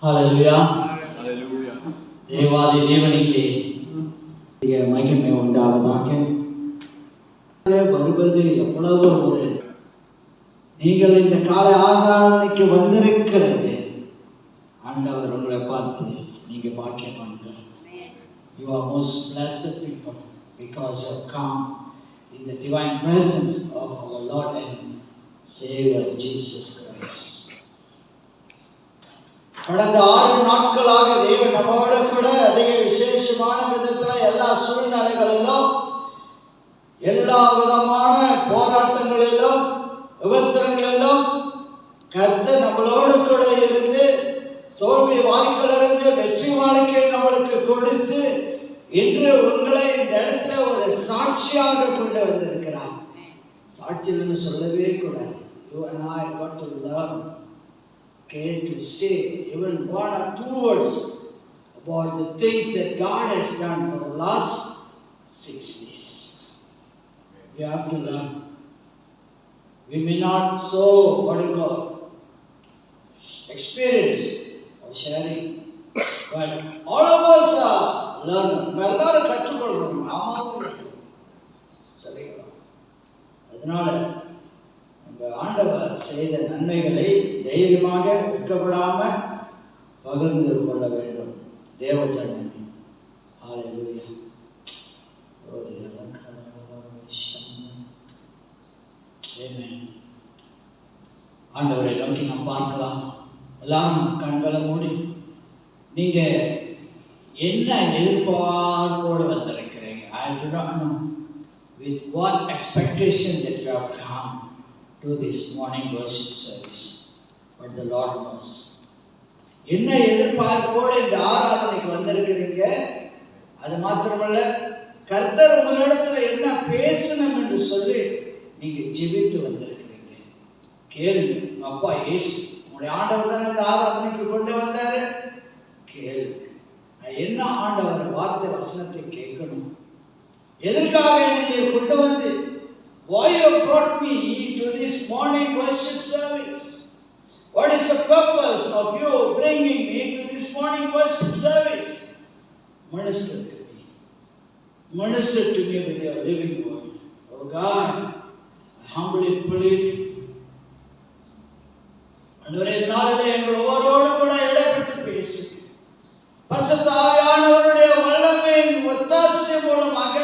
ஹல்லேலூயா. ஹல்லேலூயா. தேவாதி தேவனுக்கு மகிமை உண்டாவதாக. வருவது எவ்வளவு ஒரு நீங்கள் இந்த காலை ஆராதனைக்கு வந்திருக்கிறது ஆண்டவர் உங்களை பார்த்து நீங்க பாக்கியம் பண்ணுங்க. You are most blessed people because you have come in the divine presence of our Lord and Savior Jesus Christ. கடந்த 6 நாட்களாக தேவன் நம்மோடு கூட அதிக விசேஷமான விதத்தில் எல்லா சூழ்நிலைகளிலும் எல்லா விதமான போராட்டங்களிலும் விபத்திரங்களிலும் கர்த்தர் நம்மளோடு கூட இருந்து தோல்வி வாழ்க்கையிலிருந்து வெற்றி வாழ்க்கை நம்மளுக்கு கொடுத்து இன்று உங்களை இந்த இடத்துல ஒரு சாட்சியாக கொண்டு வந்திருக்கிறார். சாட்சின்னு சொல்லவே கூடாது. You and I got to learn, okay, to say even 1 or 2 words about the things that God has done for the last 6 days. We have to learn. We may not so experience or sharing, but all of us are learning. எல்லாரும் கற்றுக்கொள்றோம். சரிங்களா? அதனால நம்ம ஆண்டவர் செய்த நன்மைகளை தைரியமாக வெட்கப்படாம பகிர்ந்து கொள்ள வேண்டும். தேவஜனமே. ஹல்லேலூயா. ஆண்டவரை நோக்கி நாம் பார்க்கலாம். எல்லாரும் கண்களை மூடி நீங்க என்ன எதிர்பார்ப்போடு வந்திருக்கிறீங்க? I do not know with what expectation that you have come to this morning worship service, but the Lord knows. என்ன எதிர்பார்ப்போடு இந்த ஆராதனைக்கு வந்திருக்கிறீங்க? அது மாத்திரமல்ல, கர்த்தர் உங்களிடத்துல என்ன பேசணும் என்று சொல்லி நீங்க ஜெபித்து வந்திருக்கிறீங்க. கேளுங்க. உங்க அப்பா இயேசு உங்களுடைய ஆண்டவர் தான் இந்த ஆராதனைக்கு கொண்டு வந்தாரு. கேளுங்க. என்ன ஆண்டவர் வார்த்தை வசனத்தை கேட்கணும். எதற்காக என்னை கொண்டு வந்து why you brought me to this morning worship service? What is the purpose of you bringing me to this morning worship service? Minister to me. Minister to me with your living word. Oh God, I humbly plead. அன்றுவரே இதனாலே எங்கள் ஒவ்வொருவரோடு கூட இடைப்பட்டு பேசு. பரிசுத்த ஆவியானவருடைய வல்லமையின் ஒத்தாசை மூலமாக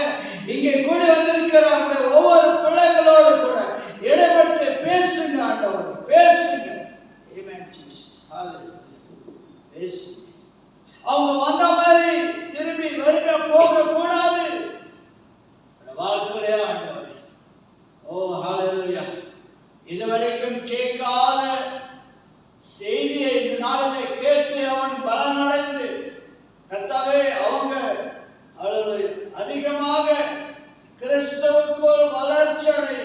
இங்கே கூடி வந்திருக்கிற நம்முடைய ஒவ்வொரு பிள்ளைகளோடு கூட இடைப்பட்டு பேசுங்க ஆண்டவர். பேசுங்க. Amen Jesus. Hallelujah. பேசுங்க. அவங்க வந்த மாதிரி திரும்பி வருக போக கூடாது. வாழ்க்கையிலே ஆண்டவர். ஓ ஹalleluya. இதுவரைக்கும் கேட்காத செய்தியை இந்த நாளிலே கேட்டு அவன் பலனடைந்து கர்த்தாவே அவங்க அதிகமாக கிறிஸ்துவுக்குள் வளர்ச்சியடைய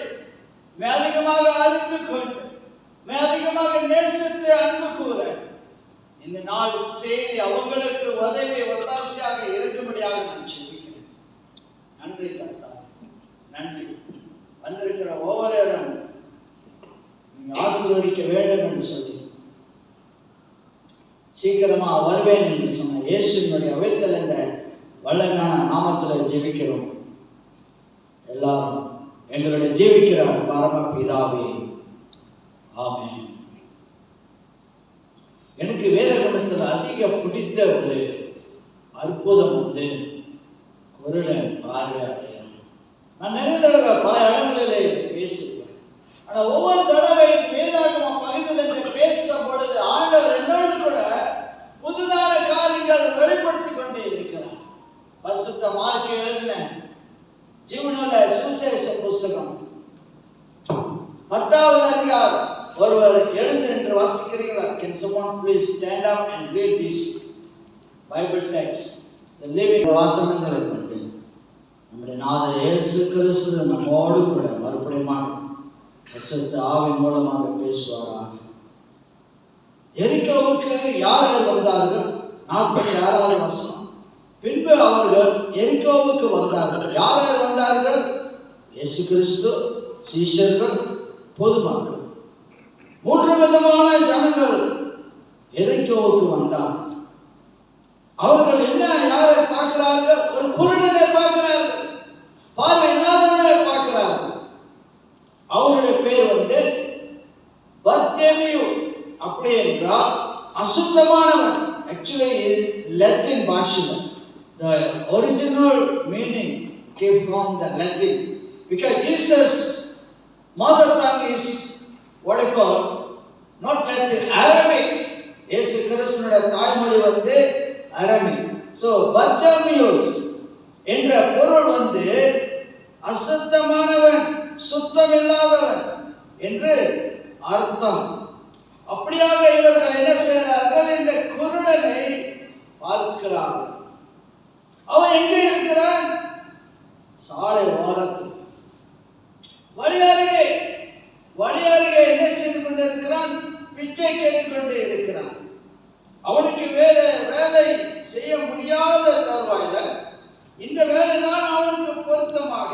அதிகமாக அறிந்து கொண்டு அதிகமாக நேசத்தை அன்பு கூற இந்த நாள் செய்தி அவங்களுக்கு உதவி ஒத்தாசையாக இருக்கும்படியாக நான் ஜெபிக்கிறேன். நன்றி கர்த்தாவே, நன்றி. வந்திருக்கிற ஒவ்வொருவரும் நீங்க ஆசீர்வதிக்க வேண்டும் என்று சொல்லி சீக்கிரமா வருவேன் என்று சொன்ன இயேசுவினுடைய உயிர்த்தெழுந்த இந்த வல்லமையான நாமத்தில் ஜெபிக்கிறோம். எல்லாரும் எங்களுடைய ஜெபிக்கிற பரம பிதாவே ஆமென். எனக்கு வேதகமத்தில் அதிக பிடித்த ஒரு அற்புதம் வந்து குருடன் பார்வை அடையலாம். நான் நிறைய தடவை பல இடங்களிலே பேசியிருக்கேன். ஆனால் ஒவ்வொரு தடவை வேதாகம பகுதியில் பேசும் பொழுது ஆண்டவர் என்னோடு கூட புதுதான காரியங்கள் வெளிப்படுத்தி கொண்டே இருக்கிறார். பரிசுத்த மார்க்கு எழுதின ஜீவனுள்ள சுவிசேஷ புஸ்தகம் 10வது அதிகாரம் ஒருவர் எழுந்து நின்று வாசிக்கிறீர்களா? Can someone please stand up and read this Bible text? The living வாசகங்களை கொண்டு நம்முடைய நாதர் இயேசு கிறிஸ்து நம்மோடு கூட மறுபடியும் பரிசுத்த ஆவியின் மூலமாக பேசுவாராக. எரிகோவுக்கு யார் வந்தார்கள்? 46வது வசனம். பின்பு அவர்கள் எரிகோவுக்கு வந்தார்கள். யார் வந்தார்கள்? இயேசு கிறிஸ்து, சீஷர்கள், பொதுமக்கள். 3 விதமான ஜனங்கள் எரிகோவுக்கு வந்தார். அவர்கள் என்ன யாரை பார்க்கிறார்கள்? ஒரு குருடனை பார்க்கிறார்கள், பார்வை இல்லாதவனை பார்க்கிறார்கள். அவருடைய பேர் பர்தேமியு. அப்படி என்றால் அசுத்தமானவன். ஆக்சுவலி லத்தீன் பாஷையில் the original meaning came from the Latin, because Jesus mother tongue is what I call not Latin, Arabic. இயேசு கிறிஸ்துவினுடைய தாய்மொழி Arabic. So Bartimaeus என்ற பொருள் அசுத்தமானவன், சுத்தமில்லாதவன் என்று அர்த்தம். அப்படியாக இவர்கள் என்ன செய்கிறார்கள்? இந்த குருடனை பார்க்கிறார்கள். அவன் எங்கே இருக்கிறான்? சாலை ஓரத்தில் வழி அருகே என்ன செய்து கொண்டு இருக்கிறான்? பிச்சை கேட்டுக்கொண்டு இருக்கிறான். அவனுக்கு வேற வேலை செய்ய முடியாத தருவாயில இந்த வேலைதான் அவனுக்கு பொருத்தமாக,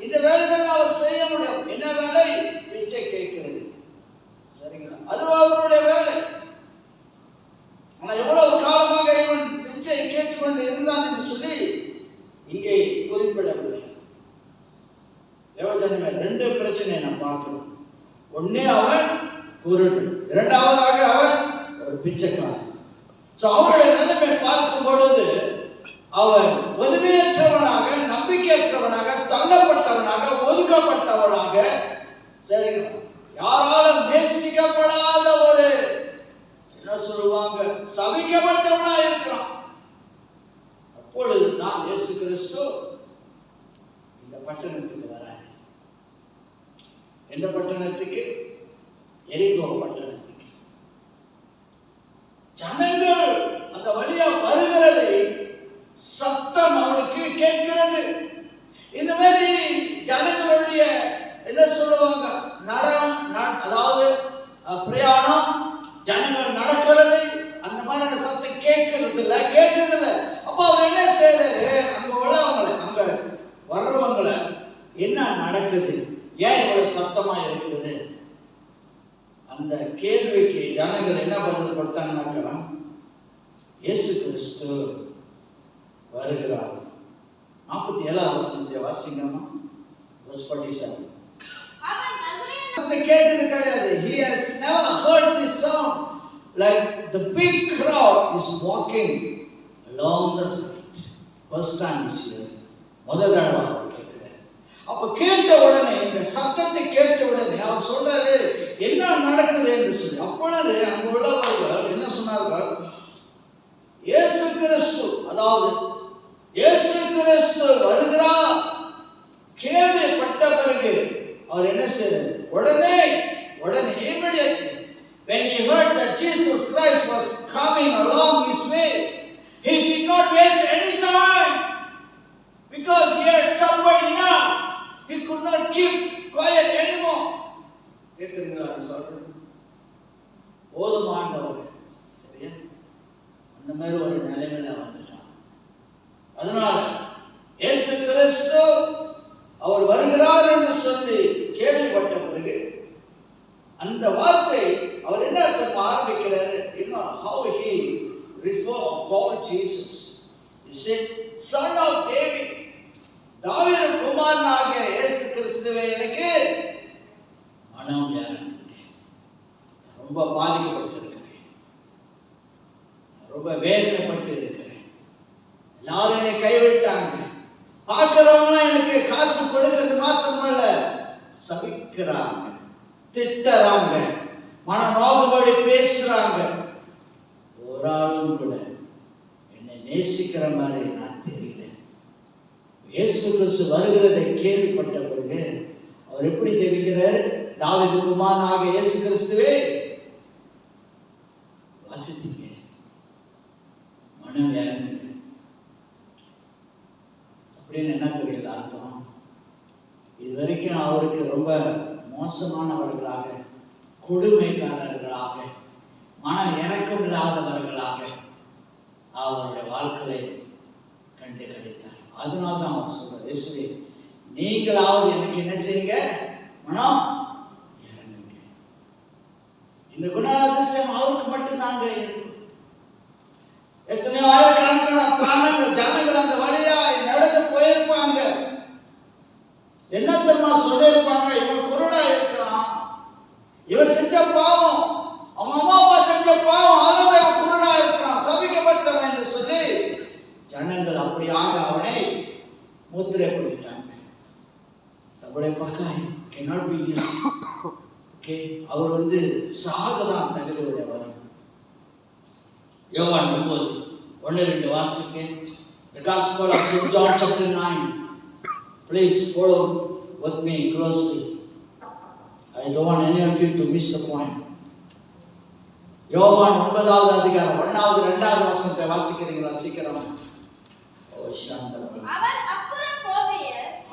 இந்த வேலைதான் அவன் செய்ய முடியும். என்ன வேலை? பிச்சை கேட்கிறது. சரிங்களா? அது அவனுடைய வேலை. ஆனா எவ்வளவு காலமாக இவன் பிச்சை கேட்டுக்கொண்டு இருந்தான் என்று சொல்லி இங்கே குறிப்பிடவில்லை. தேவஜனமே, ரெண்டு பிரச்சனை நாம் பார்க்கிறோம். ஒன்னே அவன் குருடன், இரண்டாவதாக அவன் ஒரு பிச்சைக்காரன். அவருடைய நிலைமை பார்க்கும் பொழுது அவன் உதவியற்றவனாக, நம்பிக்கையற்றவனாக, தள்ளப்பட்டவனாக, ஒதுக்கப்பட்டவனாக, சரி, யாராலும் நேசிக்கப்படாத ஒரு என்ன சொல்லுவாங்க, சபிக்கப்பட்டவனா இருக்கிறான். அப்பொழுதுதான் இயேசு கிறிஸ்து இந்த பட்டணத்துக்கு வரார். எந்த பட்டணத்துக்கு? எரிகோ பட்டணத்துக்கு. ஜனங்கள் அந்த வழியா வருகிறதை சத்தம் அவனுக்கு கேட்கிறது. இந்த மாதிரி ஜனங்களுடைய என்ன சொல்லுவாங்க, அதாவது பிரயாணம், ஜனங்கள் நடக்கிறது, அந்த மாதிரி சத்தம் கேட்கறதில்ல, கேட்டதில்ல. அப்ப அவர் என்ன செய்யறாரு? அங்க வர்றவங்களை என்ன நடக்குது, ஏன் இவ்வளவு சத்தமா இருக்கிறது, அந்த கேள்விக்கு ஜனங்கள் என்ன பதில் கொடுத்தாங்கன்னாக்கா, இயேசு கிறிஸ்து வருகிறார். 47 வசனத்தை வாசிங்கம்மா. verse 47. கேட்டது கிடையாது. He has never heard this sound. Like the big crowd is walking along the street. First time is here. முதல் தடவை கேட்கிறார். அப்ப கேட்ட உடனே, இந்த சத்தத்தை கேட்ட உடனே அவர் சொல்றாரு, என்ன நடக்குது என்று சொல்லி. அப்பொழுது அங்கு உள்ளவர்கள் என்ன சொன்னார்கள்? இயேசு கிறிஸ்து, அதாவது இயேசு கிறிஸ்து வருகிறார் கேள்விப்பட்ட பிறகு அவர் என்ன செய்தார்? உடனே immediately when he heard that Jesus Christ was coming along his way, he did not waste any time, because he had suffered enough. He could not keep quiet anymore. கேக்குறீங்களா நான் சொல்றது? போதுமானவர், சரியா? அந்த மாதிரி ஒரு நிலைமையில வந்துட்டான். அதனால இயேசு கிறிஸ்து அவர் வருகிறார் என்று சொல்லி கேள்விப்பட்ட பிறகு அந்த வார்த்தை அவர் என்ன அர்த்தம் ஆரம்பிக்கிறாரு? how he called Jesus. He said, son of David, தாவீது குமாரனாகிய இயேசு கிறிஸ்துவே, எனக்கு மனம் இறங்குங்க, ரொம்ப பாதிக்கப்பட்டு இருக்கிறேன், ரொம்ப வேதனைப்பட்டு இருக்கிறேன், எல்லாரும் என்னை கைவிட்டாங்க, பார்க்கிறவங்க எனக்கு காசு கொடுக்கிறது மாத்திரமல்ல, சபிக்கிறாங்க, திட்டறாங்க, மனநோகும்படி பேசுறாங்க, ஒரு ஆளும் கூட என்னை நேசிக்கிற மாதிரி நான் தெரியல. இயேசு கிறிஸ்து வருகிறதை கேள்விப்பட்ட பிறகு அவர் எப்படி ஜெபிக்கிறார்? தாவீது குமாரனாகிய இயேசு கிறிஸ்துவே, வாசித்தீங்க, மனம் இறங்குங்க அப்படின்னு என்ன தெரியல அர்த்தம்? இது வரைக்கும் அவருக்கு ரொம்ப மோசமானவர்களாக, கொடுமைக்காரர்களாக, மனம் இறக்கம் இல்லாதவர்களாக அவருடைய வாழ்க்கையை கண்டு கழித்தார். அதனால தான் அவர் சொல்றார், இயேசுவே நீங்களாவது எனக்கு என்ன செய்யுங்க, மனம் இறங்குங்க. இந்த குணாதிசயம் அவருக்கு மட்டும்தாங்க இருக்கும். எத்தனையோ ஆயிரக்கணக்கான பிராணங்கள் ஜனங்கள் அந்த வழியா நடந்து போயிருப்பாங்க. என்ன தெரியுமா சொல்லியிருப்பாங்க? இவன் குருடா இருக்கிறான், இவன் செஞ்ச பாவம், அவங்க அம்மா அப்பா செஞ்ச பாவம், அதனால இவன் குருடா இருக்கிறான், சபிக்கப்பட்டவன் என்று சொல்லி ஜனங்கள் அப்படியாக அவனை முத்திரை பிடித்தாங்க. அவருடைய பக்கம் cannot be used. ஓகே, அவர் சாகதான் தகுதி உடையவர். யோவான் 9:1-2 வாசிக்க. The Gospel of St. John chapter 9. Please follow with me closely. I don't want any of you to miss the point. யோவான் 9வது அதிகாரம் 1வது 2வது வசனத்தை வாசிக்கிறீங்களா? சீக்கிரமா. ஓ சாந்தம்.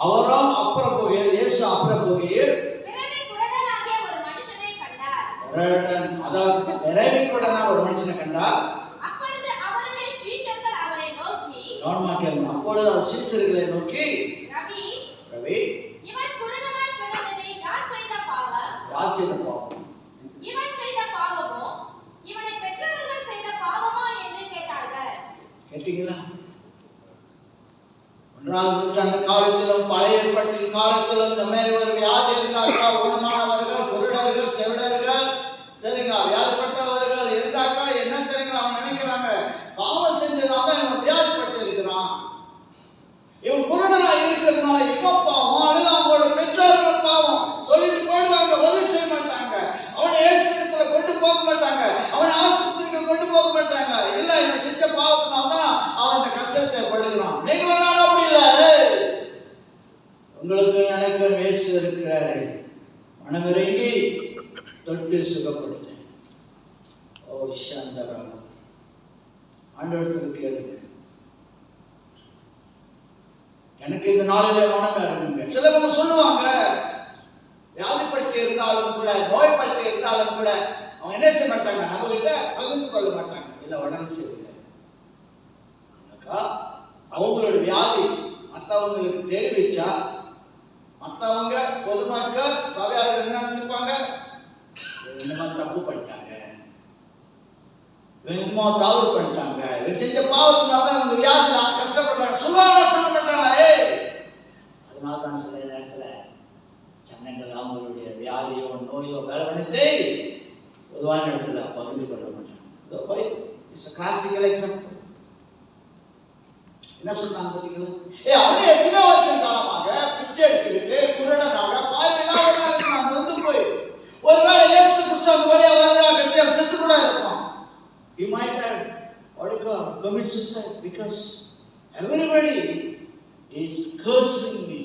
அவரும் அப்புறம் போகையில், இயேசு அப்புறம் போகையில் பிறவிக்குடனாக ஒரு மனுஷனை கண்டார். அப்பொழுது அவர் சீஷர்களை நோக்கி, ரவி, யார் செய்த பாவம்? கேட்டீங்களா? 1ஆம் நூற்றாண்டு காலத்திலும் பழைய ஏற்பாட்டின் காலத்திலும் இந்த மாதிரி ஒரு வியாதி இருந்தாக்கா, ஊனமானவர்கள், குருடர்கள், செவிடர்கள், சரிங்களா, வியாதிப்பட்டவர்கள் இருந்தாக்கா என்ன தெரியுங்களா அவங்க நினைக்கிறாங்க? பாவம் செஞ்சதால இவன் வியாதிப்பட்டு இருக்கிறான், இவன் குருடனா இருக்கிறதுனால இவன் பாவம், அல்லது அவங்களோட பெற்றோர்கள் பாவம் சொல்லிட்டு போயிடுவாங்க. உதவி செய்ய மாட்டாங்க, அவனை ஏசுத்துல கொண்டு போக மாட்டாங்க, அவனை ஆஸ்பத்திரிக்கு கொண்டு போக மாட்டாங்க. இல்ல, இவன் செஞ்ச பாவத்தினால்தான் அவன் இந்த கஷ்டத்தை படுகிறான். நீங்களும் அப்படி இல்லை. உங்களுக்கு எனக்கு இயேசு இருக்கிறாரு, மனமிறங்கி தொட்டு சுகப்படுத்தேன். ஓ சாந்தரா, ஆண்டவருக்கு கேளுங்க. எனக்கு இந்த நாளிலே மனமே இருக்குங்க. சிலவங்க சொல்லுவாங்க, வியாதிப்பட்டு இருந்தாலும் கூட, நோய்பட்டு இருந்தாலும் கூட அவங்க என்ன செய்ய மாட்டாங்க? நம்ம கிட்ட பகிர்ந்து கொள்ள மாட்டாங்க. இல்ல, உடனே செய்யல, அவங்களோட வியாதி மற்றவங்களுக்கு தெரிவிச்சா மற்றவங்க பொதுமக்கள் சபையாளர்கள் என்ன நினைப்பாங்க? என்னமா தப்பு பண்ணிட்டாங்க, என்னமோ தவறு பண்ணிட்டாங்க, இவன் செஞ்ச பாவத்தினால தான் அவங்க வியாதி கஷ்டப்படுறாங்க சொல்லுவாங்க, சொல்ல மாட்டாங்க. அதனால்தான் சில நேரத்துல ஜனங்கள் அவங்களுடைய வியாதியோ நோயோ வேலைவனத்தை பொதுவான இடத்துல பகிர்ந்து கொள்ள மாட்டாங்க. It's classical example. என்ன சொல்றாங்க பார்த்தீங்களா? அவனே எத்தனை வருஷம் காலமாக பிச்சை எடுத்துக்கிட்டு குருடனாக பார்வையில்லாதவனாக நான் வந்து போய் ஒருவேளை இயேசு கிறிஸ்து அந்த வழியா வரதா கட்டியா செத்து கூட இருப்பான். He might have commit suicide because everybody is cursing me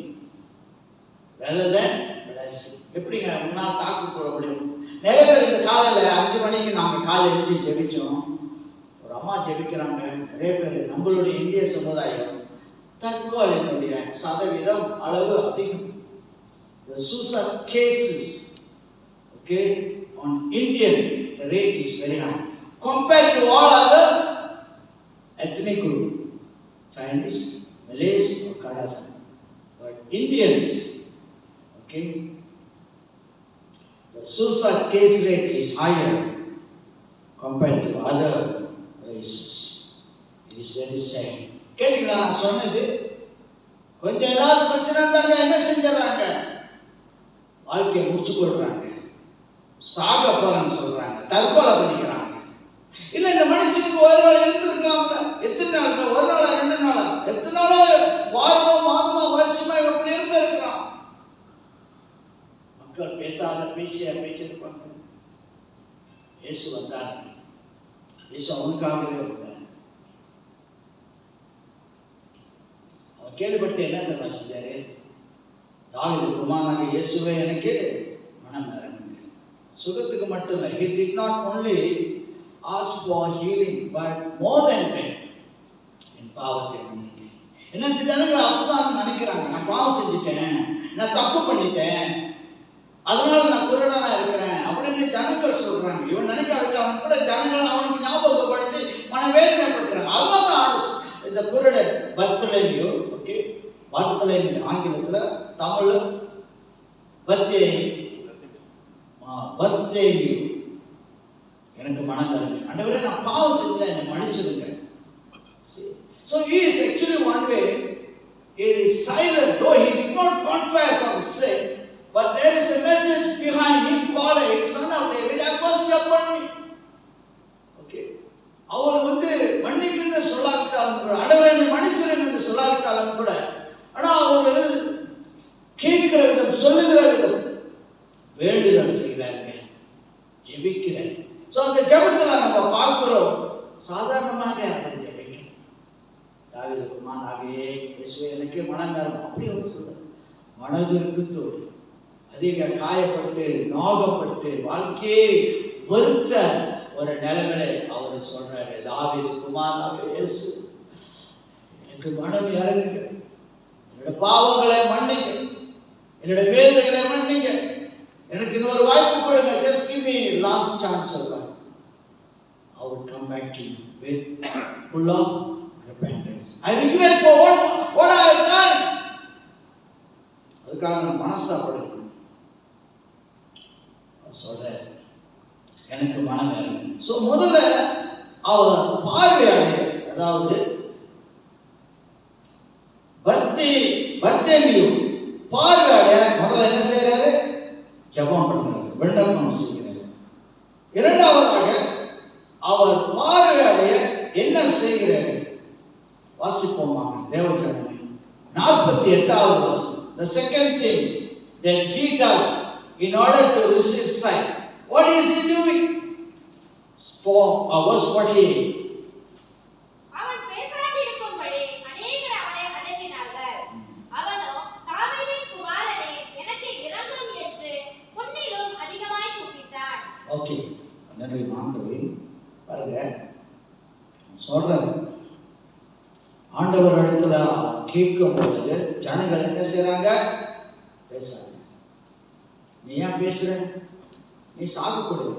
rather than blessing. எப்படிங்க முன்னால் தாக்கு போட முடியும்? நிறைய பேர் இந்த காலையில் 5 மணிக்கு நாங்கள் காலை எழுச்சி ஜெபிச்சோம். ஒரு அம்மா ஜெபிக்கிறாங்க. நிறைய பேர் நம்மளுடைய இந்திய சமுதாயம் தற்கொலையினுடைய சதவீதம் அளவு அதிகம். The suicide cases, okay, on Indian, the rate is very high compared to all other ethnic group, Chinese, Malays or Kadasan. But Indians, okay, the suicide case rate is higher compared to other races. It is very sad. கேட்டீங்களா நான் சொன்னது? கொஞ்சம் ஏதாவது பிரச்சனை இருந்தாங்க என்ன செஞ்சிடறாங்க? வாழ்க்கையை முடிச்சு கொள்றாங்க, சாக போறேன்னு சொல்றாங்க, தற்கொலை பண்ணிக்கிறாங்க. இல்ல, இந்த மனுஷனுக்கு ஒரு நாள் இருந்திருக்காங்க. எத்தனை நாளுங்க? ஒரு நாளா, 2 நாளா, எத்தனை நாளோ வாரமோ மாதமோ வருஷமா இப்படி இருந்திருக்கிறான். மக்கள் பேசியிருப்பாங்க. இயேசு வந்தார். இயேசு அவனுக்காகவே வந்தார். அவன் கேள்விப்பட்டு என்ன தெரியுமா செஞ்சாரு? தாவீது குமாரனாகிய இயேசுவே எனக்கு மனம் இறங்குங்க. சுகத்துக்கு மட்டும் இல்லை. He did not only ask for healing but more than that, என் பாவத்தை மன்னிங்க. என்ன ஜனங்கள் அப்பதான் நினைக்கிறாங்க, நான் பாவம் செஞ்சுட்டேன், நான் தப்பு பண்ணிட்டேன், அதனால நான் குருடனா இருக்கிறேன் அப்படின்னு ஜனங்கள் சொல்றாங்க. இவன் நினைக்காவிட்டாலும் கூட ஜனங்கள் அவனுக்கு ஞாபகப்படுத்தி மனவேதனைப்படுத்துறாங்க. அதனால்தான் இந்த குருடன் பர்த்தலேமியோ, ஓகே, பர்த்தலேமியோ ஆங்கிலத்துல, தமிழ்ல பர்த்தேமியோ, எனக்கு மனம் தருங்க. ஆண்டவரே நான் பாவம் செஞ்சேன், என்னை மன்னிச்சிருங்க. So he is actually one way, he is silent, though he did not confess of sin, but there is a message behind him calling, Son of David, have mercy upon me. Okay, அவர் மன்னிக்குன்னு சொல்லாவிட்டாலும் கூட, ஆண்டவரே என்னை மன்னிச்சிருங்க சொல்லாவிட்டாலும் கூட, ஆனா அவர் கேட்கிற விதம், சொல்லுகிற விதம், வேண்டுதல் செய்கிறாங்க, ஜெபிக்கிறார். சோ அந்த ஜெபத்துல நம்ம பார்க்கிறோம், சாதாரணமாக அவர் ஜெபிக்கிறார். தாவீது குமாரனாகிய இயேசுவே எனக்கு மனம் தரும் அப்படி அவர் சொல்றார். மனதிற்குத்தோடு அதிக காயப்பட்டு நோகப்பட்டு வாழ்க்கையை வெறுத்த ஒரு நிலைமையில அவர் சொல்றாரு, தாவீது குமாரனாகிய இயேசு எனக்கு மனம் இறங்குங்க, என்னோட பாவங்களை மன்னிங்க, என்னோட வேதனைகளை மன்னிங்க, எனக்கு இன்னொரு வாய்ப்பு கொடுங்க, just give me last chance of life. I would come back to you with full of repentance. I regret for what I have done. அதுக்காக நான் மனஸ்தாபப்படுகிறேன் சொல்ற எனக்கு மனம் இறங்கு. ஸோ முதல்ல அவர் பார்வையாளர், அதாவது பர்த்தேமியு பார்வையாளர் முதல்ல என்ன செய்யறாரு? ஜெபம் பண்றாரு, விண்ணப்பம் செய்கிறாரு. இரண்டாவதாக அவர் பார்வையாளர் என்ன செய்கிறாரு? வாசிப்போமாக தேவஜனமே 48வது வசனம். The second thing that he does in order to receive sight, what is he doing? For verse 48. அவன் பேசாதிருக்கும்படி அநேகர் அவனை அதட்டினார்கள். அவனோ தாவீதின் குமாரனே எனக்கு இரங்கும் என்று பொன்னிலும் அதிகமாய் கூப்பிட்டான். ஓகே, நன்றி மாங்கவே. பாருங்க சொல்றாரு, ஆண்டவர் இடத்துல கேட்கும் பொழுது ஜனங்கள் என்ன செய்யறாங்க? பேசுறாங்க. நீ ஏன் பேசுற? நீ சாகக்கூடாது,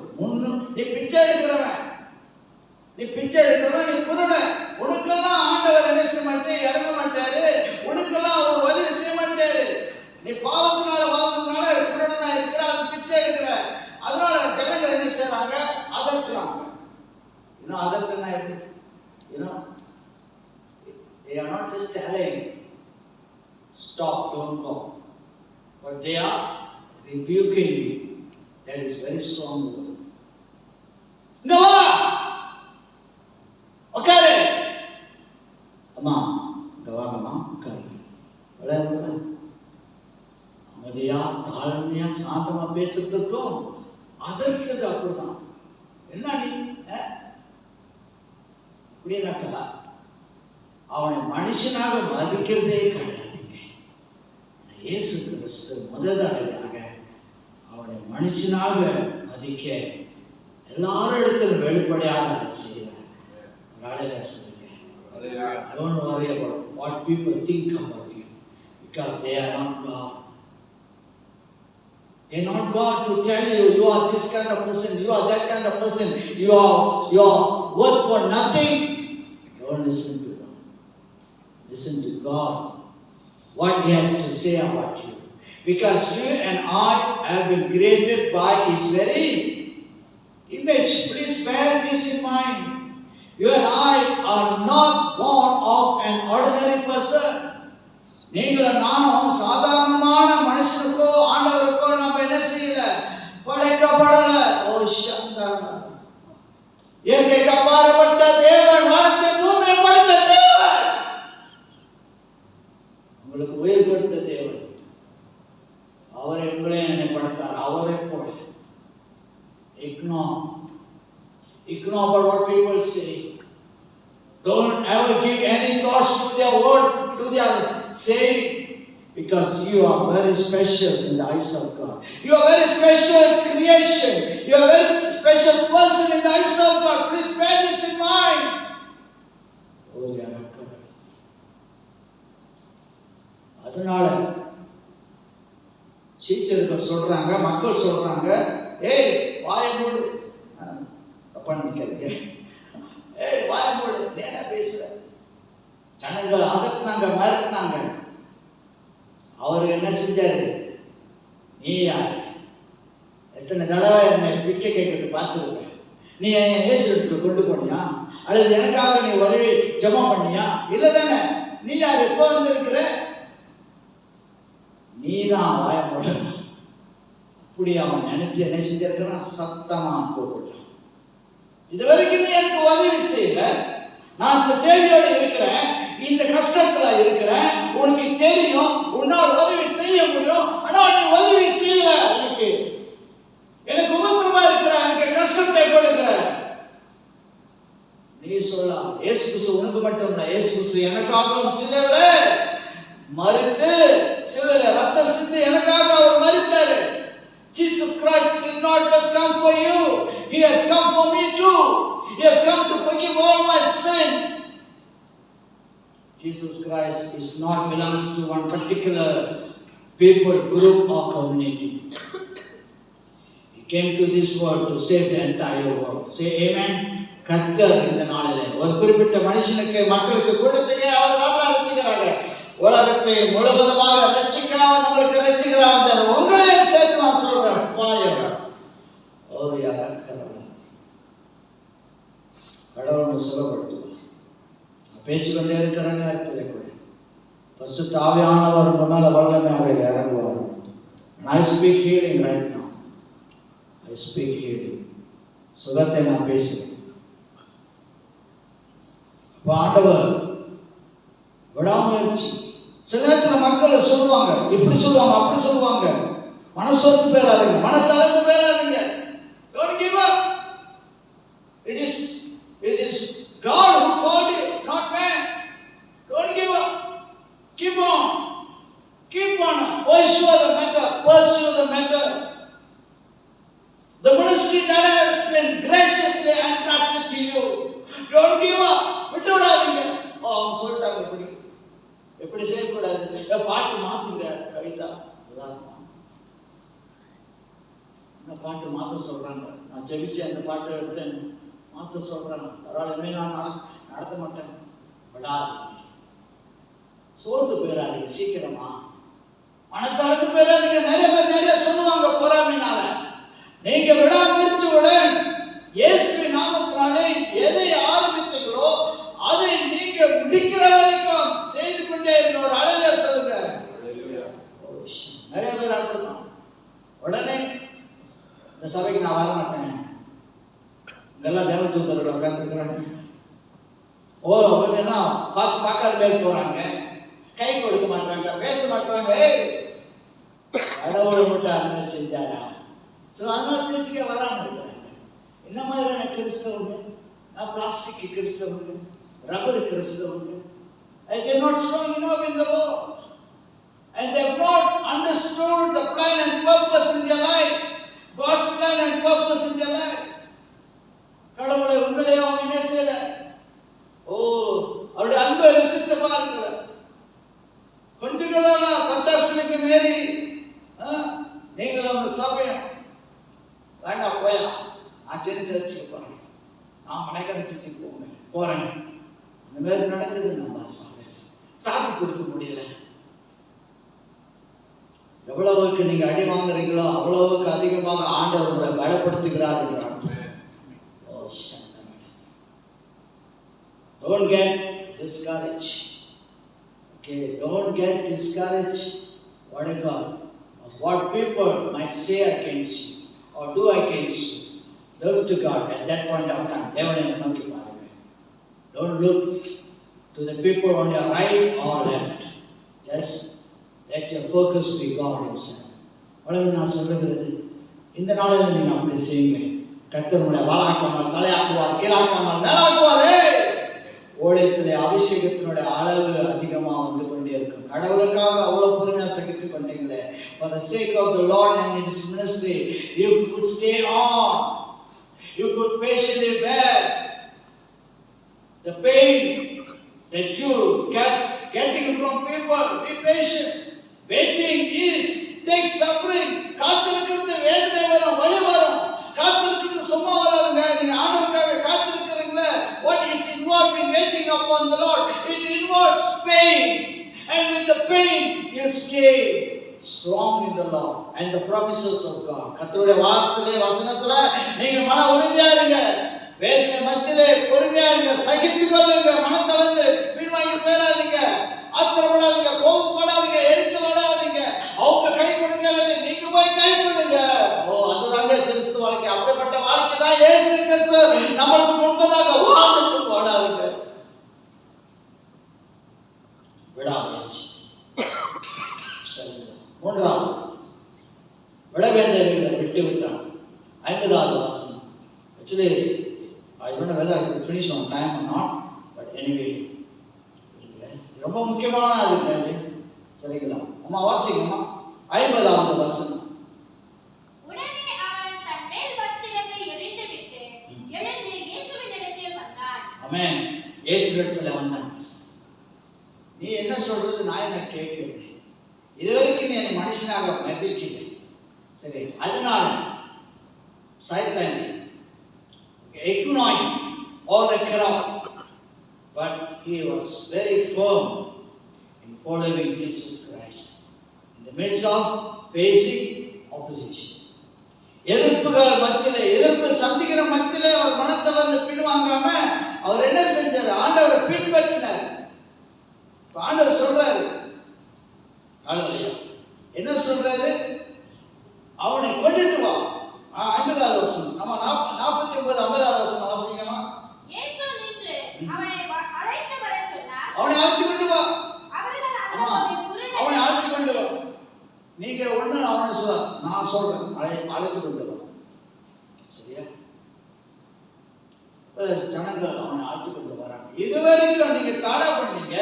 நீ பிச்சை எடுக்கிறவன், நீ குருட, உனக்கெல்லாம் ஆண்டவர் என்ன செய்ய மாட்டேன், இறங்க மாட்டாரு, உனக்கெல்லாம் அவர் உதவி செய்ய மாட்டாரு, நீ பாவத்தினால வாழ்ந்ததுனால குருடனா இருக்கிற, அது பிச்சை எடுக்கிற. அதனால ஜனங்கள் என்ன செய்யறாங்க? அதட்டுறாங்க. இன்னும் அதட்டுனா எப்படி? They are not just telling stop, don't go, but they are rebuking you. That is very strong word. No, okay, amma gavagama okay, wala amadiya thalmiya saantama பேசுறதுக்கும் அதர்த்தது அப்படிதான். என்ன நீ அப்படின்னாக்கா அவனை மனுஷனாக மதிக்கிறதே கிடையாதுங்க. இயேசு கிறிஸ்து முதலாக அவனை மனுஷனாக மதிக்க எல்லாரும் இடத்துல வெளிப்படையாக அதை செய்கிறார். Don't worry about what people think about you, because they are not God. They are not God to tell you, you are this kind of person, you are that kind of person, you are worth for nothing. Don't listen to them. Listen to God, what He has to say about you. Because you and I have been created by His very image. Please bear this in mind. You and I are not born of an ordinary person. நீங்கள் நானும் சாதாரணமான மனுஷனுக்கோ ஆண்டவருக்கோ நம்ம என்ன செய்யல, படைக்கப்படல. ஓ சந்தா, இயற்கைக்கு அப்பாற்பட்ட தேவன், வானத்தை பூமியை படைத்த தேவன், உங்களுக்கு உயிர் கொடுத்த தேவன், அவரை உங்களே என்னை படைத்தார். அவரை போல ignore about what people say. Don't ever give any thoughts to their word, to their saying, because you are very special in the eyes of God. You are very special creation. You are very special person in the eyes of God. Please bear this in mind. அதனால சீச்சர்கள் சொல்றாங்க, மக்கள் சொல்றாங்க, ஏய் வாயை மூடு, தப்பா நினைக்காதீங்க, ஏய் வாயை மூடு, நீ என்ன பேசுற? ஜனங்கள் அதட்டினாங்க, மிரட்டினாங்க. அவர் என்ன செஞ்சாரு? நீ யார்? எத்தனை தடவை என்னை பிச்சை கேட்கறது பார்த்துருப்பேன், நீ இயேசு இடத்துல கொண்டு போனியா? அல்லது எனக்காக நீ உதவி ஜெபம் பண்ணியா? இல்லை தானே. நீ யார்? எப்போ வந்திருக்கிற? நீ தான் வாய போடணும். அப்படி அவன் நினைத்து என்ன செஞ்சிருக்கிறான்? சத்தமா கூப்பிட்டான். இது வரைக்கும் நீ எனக்கு உதவி செய்யல, நான் இந்த தேவையோடு இருக்கிறேன், இந்த கஷ்டத்துல இருக்கிறேன், உனக்கு தெரியும் உன்னால் உதவி செய்ய முடியும், ஆனா நீ உதவி செய்யல. எனக்கு உபத்திரமா இருக்கிற, எனக்கு கஷ்டத்தை கொடுக்கிற. நீ சொல்லலாம், இயேசு கிறிஸ்து உனக்கு மட்டும் இல்ல, இயேசு கிறிஸ்து எனக்காகவும் சிலுவையில மரித்து, சிலுவையில ரத்தம் சிந்தி எனக்காக அவர் மரித்தாரு. Jesus Christ did not just come for you, he has come for me too. He has come to forgive all my sin. Jesus Christ is not belongs to one particular people, group or community. He came to this world to save the entire world. Say amen. கர்த்தர் இந்த நாளிலே ஒரு குறிப்பிட்ட மனுஷனுக்கு, மக்களுக்கு, கூட்டத்துக்கு அவர் வரலாறு ரட்சிக்கிறாங்க. உலகத்தை முழுவதுமாக ரட்சிக்காம நம்மளுக்கு ரட்சிக்கிறாங்க. உங்களையும் சேர்த்து நான் சொல்றேன், கடவுள் சொல்லப்படுத்துவார். பேசிக்கொண்டே இருக்கிற நேரத்தில் கூட பரிசுத்த ஆவியானவர் உங்க மேல வல்லமையாக இறங்குவார். I speak healing right now. I speak healing. சுகத்தை நான் பேசுகிறேன். ஆண்டவர் விடாமுயற்சி. சில நேரத்தில் மக்கள் சொல்லுவாங்க, இப்படி சொல்லுவாங்க, அப்படி சொல்லுவாங்க. மனசோர்ந்து பேராதீங்க, மனத்தளர்ந்து பேராதீங்க. Don't give up. It is God who called you, not man. Don't give up. Keep on. Keep on. Pursue the matter. Pursue the matter. The ministry that has been graciously entrusted to you. Don't give up. விட்டுவிடாதீங்க. அவங்க சொல்லிட்டாங்க, எப்படி செய்யக்கூடாது, பாட்டு மாத்துங்க. கவிதா என்ன பாட்டு மாற்ற சொல்றாங்க. நான் ஜெபிச்சு அந்த பாட்டை எடுத்தேன், மாற்ற சொல்றாங்க. பரவாயில்ல, நான் நடத்த மாட்டேன். சோர்ந்து போயிடாதீங்க, சீக்கிரமா மனத்தளர்ந்து போயிடாதீங்க. நிறைய பேர் நிறைய சொல்லுவாங்க பொறாமையினால. நீங்க விடாமுயற்சியுடன் இயேசு நாமத்தினாலே எதை ஆரம்பித்தீங்களோ அதை நீங்க முடிக்கிற வரைக்கும் செய்து கொண்டே இருக்க. ஒரு அழகா சொல்லுங்க. நிறைய பேர் அப்படிதான், உடனே இந்த சபைக்கு நான் வர மாட்டேன், இதெல்லாம் தேவதூதர்கள் உட்கார்ந்துருக்கிறாங்க. அவங்க என்ன பார்க்காத பேர் போறாங்க, கை கொடுக்க மாட்டாங்க, பேச மாட்டாங்க. கடவுளை மட்டும் அந்த மாதிரி செஞ்சாரா? அதனால திருச்சிக்க வராம இருக்கிறாங்க. என்ன மாதிரியான கிறிஸ்தவங்க? நான் பிளாஸ்டிக் கிறிஸ்தவங்க, ரப்பர் கிறிஸ்தவங்க. They are not strong enough in the Lord, and they have not understood the plan and purpose in their life. God's plan and purpose in their life. கடவுளை உண்மையிலேயே அவங்க என்ன செய்யல. அவருடைய அன்பை ருசித்து பாருங்க. கொஞ்சம் பட்டாசுக்கு மீறி நீங்கள் அந்த சபையம் வேண்டாம், போயா நான் சர்ச்சுக்கு போறேன், நான் மனைக்கரை சர்ச்சுக்கு போறேன். அந்த மாதிரி நடக்குது. நம்ம சபையில் தாக்கு கொடுக்க முடியல. எவ்வளவுக்கு நீங்க அடி வாங்குறீங்களோ அவ்வளவுக்கு அதிகமாக ஆண்டவர் உங்களை பலப்படுத்துகிறார் என்று அர்த்தம். Don't get discouraged. Okay, don't get discouraged. What people might say against you or do against you. Look to God at that point of time. Don't look to the people on your right or left. Just let your focus be God himself. நான் சொல்லுகிறது, இந்த நாளில் நீங்க அப்படி செய்யுங்க. கர்த்தர் உங்களை வாழாக்காமல், தலையாக்குவார், கீழாக்காமல், மேலாக்குவார். ஓடத்திலே அபிஷேகத்தினுடைய அளவு அதிகமாக வந்து கொண்டே இருக்கும். கடவுளுக்காக அவ்வளவு பொறுமையா சகித்துக் கொண்டீங்களே. For the sake of the Lord and His ministry, you could stay on. You could patiently bear the pain that you kept getting from people. Be patient. Waiting is take suffering. காத்திருக்கிறது வேதனை வரும், வலி வரும். காத்திருக்கிறது சும்மா வராதுங்க. நீங்க ஆண்டவருக்காக காத்திருக்கிறீங்களே, what is involved in waiting upon the Lord? It involves pain, and with the pain you stay. strong in the Lord and the promises of God. கர்த்தருடைய வார்த்தையிலே வசனத்திலே நீங்க மன உறுதியா இருங்க. வேதனை மத்தியிலே பொறுமையா இருங்க. சகித்துக் கொள்ளுங்க. மனத்தளர்ந்து பின்வாங்கி போயிடாதீங்க. ஆத்திரப்படாதீங்க. கோபப்படாதீங்க. எரிச்சலடாதீங்க. அவங்க கை கொடுங்க, நீங்க போய் கை கொடுங்க. அதுதாங்க கிறிஸ்து வாழ்க்கை. அப்படிப்பட்ட வாழ்க்கை தான் இயேசு கிறிஸ்து நம்மளுக்கு முன்பதாக வாழ்ந்துட்டு போனாருங்க. விடாமுயற்சி. மூன்றாவது, விட வேண்டியவர்களை விட்டு விட்டான். 50வது வசனம். Actually, I don't know whether I could finish on time or not, but anyway, ரொம்ப முக்கியமான அது. சரிங்களா? அம்மா வாசிங்கம்மா. 50வது வசனம். உடனே அவன் தன் மேல் வஸ்திரத்தை எறிந்துவிட்டு எழுந்து இயேசுவினிடத்தில் வந்தான். ஆமென். இயேசுவினிடத்தில் வந்தான். நீ என்ன சொல்றது, நான் என்ன கேட்கிறேன்? இதுவரைக்கும் நீ என்னை மனுஷனாக மதிக்கல. சரி, அதனால சைத்தான் ignoring all the crowd, but he was very firm in following Jesus Christ in the midst of facing opposition. எதிர்ப்புகள் மத்தியிலே, எதிர்ப்பு சந்திக்கிற மத்தியிலே அவர் மனத்துல இருந்து பின்வாங்காம அவர் என்ன செஞ்சார்? ஆண்டவரை பின்பற்றினார். ஆண்டவர் சொல்றாரு, ஹalleluya, என்ன சொல்றாரு? அவனை கொண்டுட்டு வா. 50வது வசனம். நம்ம 49 50வது வசனம் வாசிக்கமா. இயேசு நின்று அவனை அழைத்து வரச் சொன்னார். அவனை அழைத்து கொண்டு வா. அவர்கள் அந்தபோது குருடர் அவனை அழைத்து கொண்டு வா. நீங்க ஒண்ணு அவனை சொல்ல, நான் சொல்றேன், அழைத்து கொண்டு வா. சரியா? ஜனங்கள் அவனை அழைத்து கொண்டு வராங்க. இதுவரைக்கும் நீங்க தடை பண்ணீங்க.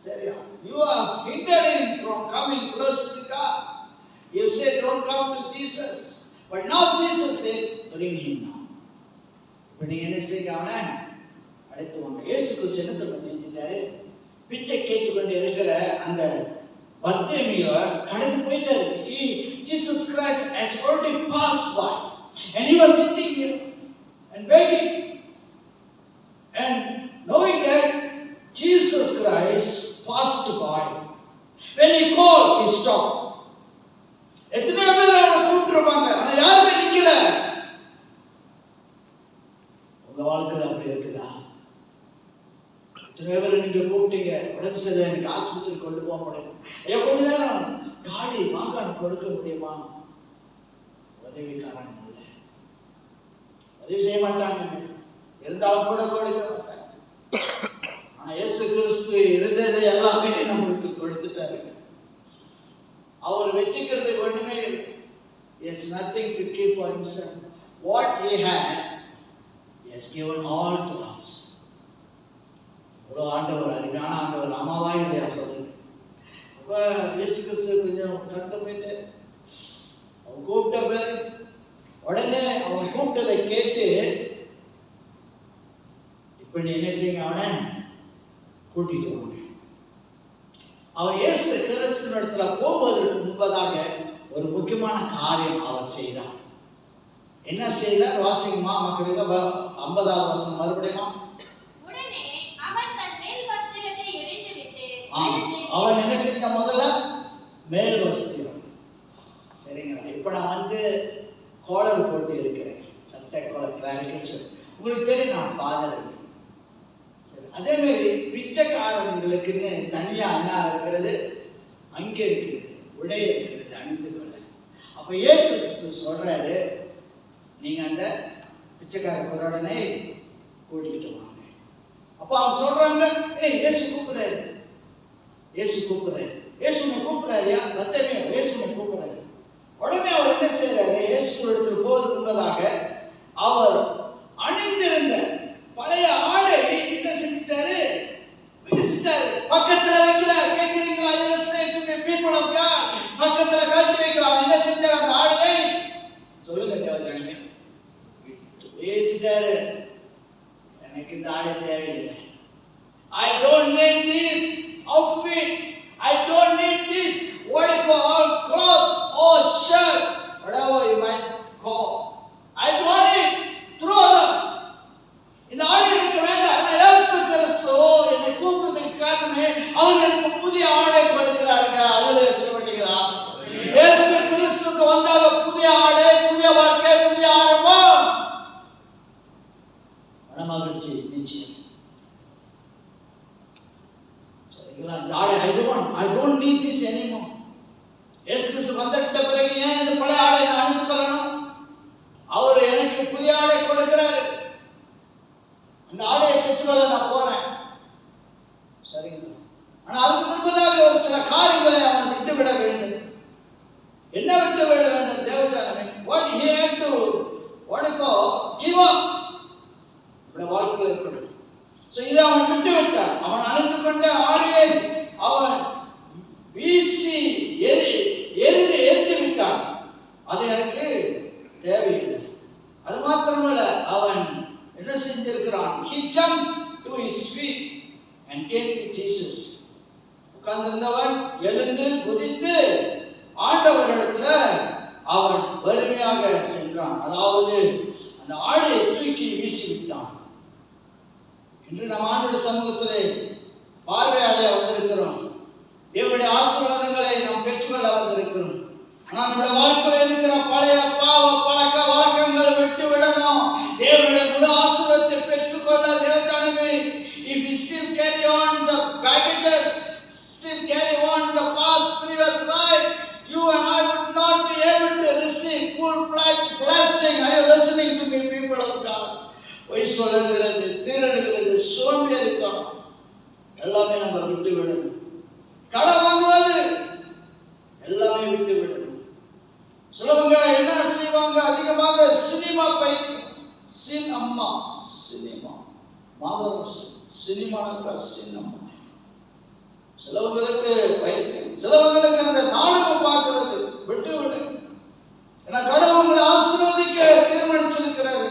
சரியா? You are hindering from coming close to God. You said don't come to Jesus, but now Jesus said bring him now. இப்ப நீங்க என்ன செய்யுங்க? அவனை அழைத்து வாங்க. இயேசு கிறிஸ்து என்ன தெரியுமா செஞ்சிட்டாரு? பிச்சை கேட்டுக்கொண்டு இருக்கிற அந்த பர்தேமியை கடந்து போயிட்டாரு. Jesus Christ has already passed by and he was sitting here and begging, and knowing that Jesus Christ passed by, when he called, he stopped. எத்தனை பேர் அவனை கூப்பிட்டுருப்பாங்க, ஆனா யாருமே நிக்கல. உங்க வாழ்க்கையில் அப்படி இருக்குதா? எத்தனை பேர் நீங்க கூப்பிட்டீங்க, உடம்பு சரியில்லை, எனக்கு ஆஸ்பத்திரி கொண்டு போக முடியும், ஐயா கொஞ்ச நேரம் காடி வாங்க கொடுக்க முடியுமா? உதவிக்காரன் இல்லை, உதவி செய்ய மாட்டாங்க, இருந்தாலும் கூட கொடுக்க மாட்டாங்க. ஆனா இயேசு கிறிஸ்து இருந்ததை எல்லாமே நம்மளுக்கு கொடுத்துட்டாரு. அவர் வச்சுக்கிறதுக்கு ஒண்ணுமே இல்லை. He has nothing to keep for himself. What he had, he has given all to us. ஆண்டவர் அருமையான ஆண்டவர். அம்மாவா இல்லையா சொல்லுங்க? அப்ப இயேசு கிறிஸ்து கொஞ்சம் கடந்து போயிட்டு அவன் கூப்பிட்ட பேர் உடனே அவன் கூப்பிட்டதை கேட்டு இப்ப நீ என்ன செய்யுங்க? அவனை கூட்டிட்டு வாங்க. அவன் இயேசு கிறிஸ்துவின் இடத்துல போவதற்கு முன்பதாக ஒரு முக்கியமான காரியம் அவர் செய்தார். என்ன செய்தார்? வாசிங்கம்மா மக்கள். 50வது வசனம் மறுபடியும். உடனே அவன் தன் மேல் வஸ்திரத்தை எறிந்துவிட்டு அவன் என்ன செஞ்ச? முதல்ல மேல் வஸ்திரம். சரிங்களா? இப்ப நான் காலர் போட்டு இருக்கிறேன், சட்டை காலர், கிளாரிகேஷன். உங்களுக்கு தெரியும் நான் ஃபாதர். சரி, அதே மாதிரி பிச்சைக்காரங்களுக்குன்னு தனியா என்ன இருக்கிறது? அங்கே இருக்குது, உடை இருக்கிறது, அணிந்து கொள்ள. அப்ப இயேசு சொல்றாரு, நீங்க அந்த பிச்சைக்கார குரடனை கூட்டிட்டு வாங்க. அப்ப அவங்க சொல்றாங்க, ஏய் இயேசு கூப்பிடுறாரு, இயேசு கூப்பிடுறாரு, இயேசுனை கூப்பிடுறாருயா, பத்தமே இயேசுனை கூப்பிடுறாரு. உடனே அவர் என்ன செய்யறாரு? இயேசு இடத்துல போவதற்கு முன்பதாக அவர் அணிந்திருந்த பழைய ஆடை என்ன செஞ்சிட்டாரு? விரிச்சிட்டாரு, பக்கத்துல வைக்கிறார். கேக்குறீங்களா? பீப்புள் ஆஃப் காட், பக்கத்துல கட்டி வைக்கிறார். என்ன செஞ்சார்? அந்த ஆடையை சொல்லுங்க தேவஜனமே, பேசிட்டாரு. எனக்கு இந்த ஆடை தேவையில்லை. I don't need this outfit. I don't need this what you call cloth or shirt, whatever you might call. I don't need. Throw them. இந்த ஆடை எனக்கு வேண்டாம். ஆனா இயேசு கிறிஸ்து என்னை கூப்பிட்டதுக்கு காரணமே அவர் எனக்கு புதிய ஆடை கொடுக்கிறாருங்க. அல்லேலூயா சொல்லுவீங்களா? சரிங்களா? இந்த ஆடை I don't need this anymore. இயேசு கிறிஸ்து வந்துட்ட பிறகு ஏன் இந்த பழைய ஆடை நான் அணிந்து கொள்ளணும்? அவர் எனக்கு புதிய ஆடை கொடுக்கிறாரு. அந்த ஆடையை பெற்றுக்கொள்ள நான் போறேன். சரிங்களா? ஆனா அதுக்கு முன்பதாக ஒரு சில காரியங்களை அவன் விட்டுவிட வேண்டும். என்ன விட்டுவிட வேண்டும் தேவஜானமே? What he had to give up. இப்படி வாழ்க்கையில் இருக்கிறது. ஸோ இதை அவன் விட்டு விட்டான். அவன் அணிந்து கொண்ட ஆடையை அவன் வீசி எரிந்து விட்டான். அது எனக்கு தேவையில்லை. அது மாத்திரமல்ல, அவன் என்ன செஞ்சிருக்கிறான்? He jumped to his feet and came to Jesus. உட்கார்ந்திருந்தவன் எழுந்து குதித்து ஆண்டவரிடத்துல அவன் வறுமையாக சென்றான். அதாவது அந்த ஆடையை தூக்கி வீசி விட்டான். இன்று நம்ம ஆண்டவருடைய சமூகத்திலே பார்வையாடைய வந்திருக்கிறோம். தேவனுடைய ஆசீர்வாதங்களை நாம் பெற்றுக்கொள்ள வந்திருக்கிறோம். ஆனால் நம்முடைய வாழ்க்கையில் இருக்கிற பழைய பாவ பழக்க வழக்கங்கள் விட்டு விடணும். தேவனுடைய முழு ஆசீர்வாதத்தை பெற்றுக்கொள்ள தேவஜானமே, if we still carry on the baggages, still carry on the past previous life, you and I would not be able to receive full-fledged blessing. Are you listening to me, people of God? பொய் சொல்லுகிறது, திருடுகிறது, சோம்பேறித்தனம் எல்லாமே நம்ம விட்டு விடணும். கடன் வாங்குவது எல்லாமே விட்டு விடணும். சிலவங்க என்ன செய்வாங்க? அதிகமாக சினிமா பைத்தியம். சினிமா சினிமாவுக்கு சினிமா. சிலவங்களுக்கு பைத்தியம், சிலவங்களுக்கு அந்த நாடகம் பார்க்கிறது விட்டு விடு. ஏன்னா கடவுள் உங்களை ஆசீர்வதிக்க தீர்மானிச்சிருக்கிறாரு.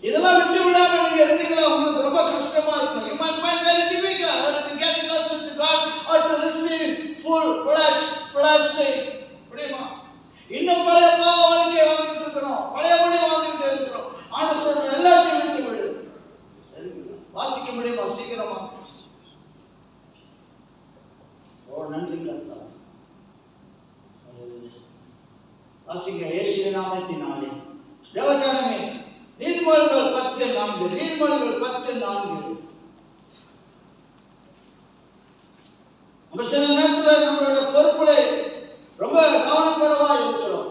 இதெல்லாம் விட்டு விடாம நீங்க இருந்தீங்களா உங்களுக்கு ரொம்ப கஷ்டமா இருக்கும். You might find very difficult to get closer to God or to receive full-fledged blessing. புரியுமா? இன்னும் பழைய பாவ வாழ்க்கையை வாழ்ந்துட்டு இருக்கிறோம், பழைய மொழி வாழ்ந்துட்டு இருக்கிறோம். ஆண்டவர் சொல்ற எல்லாத்தையும் விட்டு விடு. சரிங்களா? வாசிக்க முடியுமா சீக்கிரமா? ஓ நன்றி கர்த்தா. வாசிங்க இயேசுவின் நாமத்தினாலே. தேவஜனமே, நீதிமொழிகள் 10:4. நீதிமொழிகள் 10:4. நம்ம சில நேரத்தில் நம்மளோட பொறுப்புல ரொம்ப கவனக்குறைவா இருக்கிறோம்.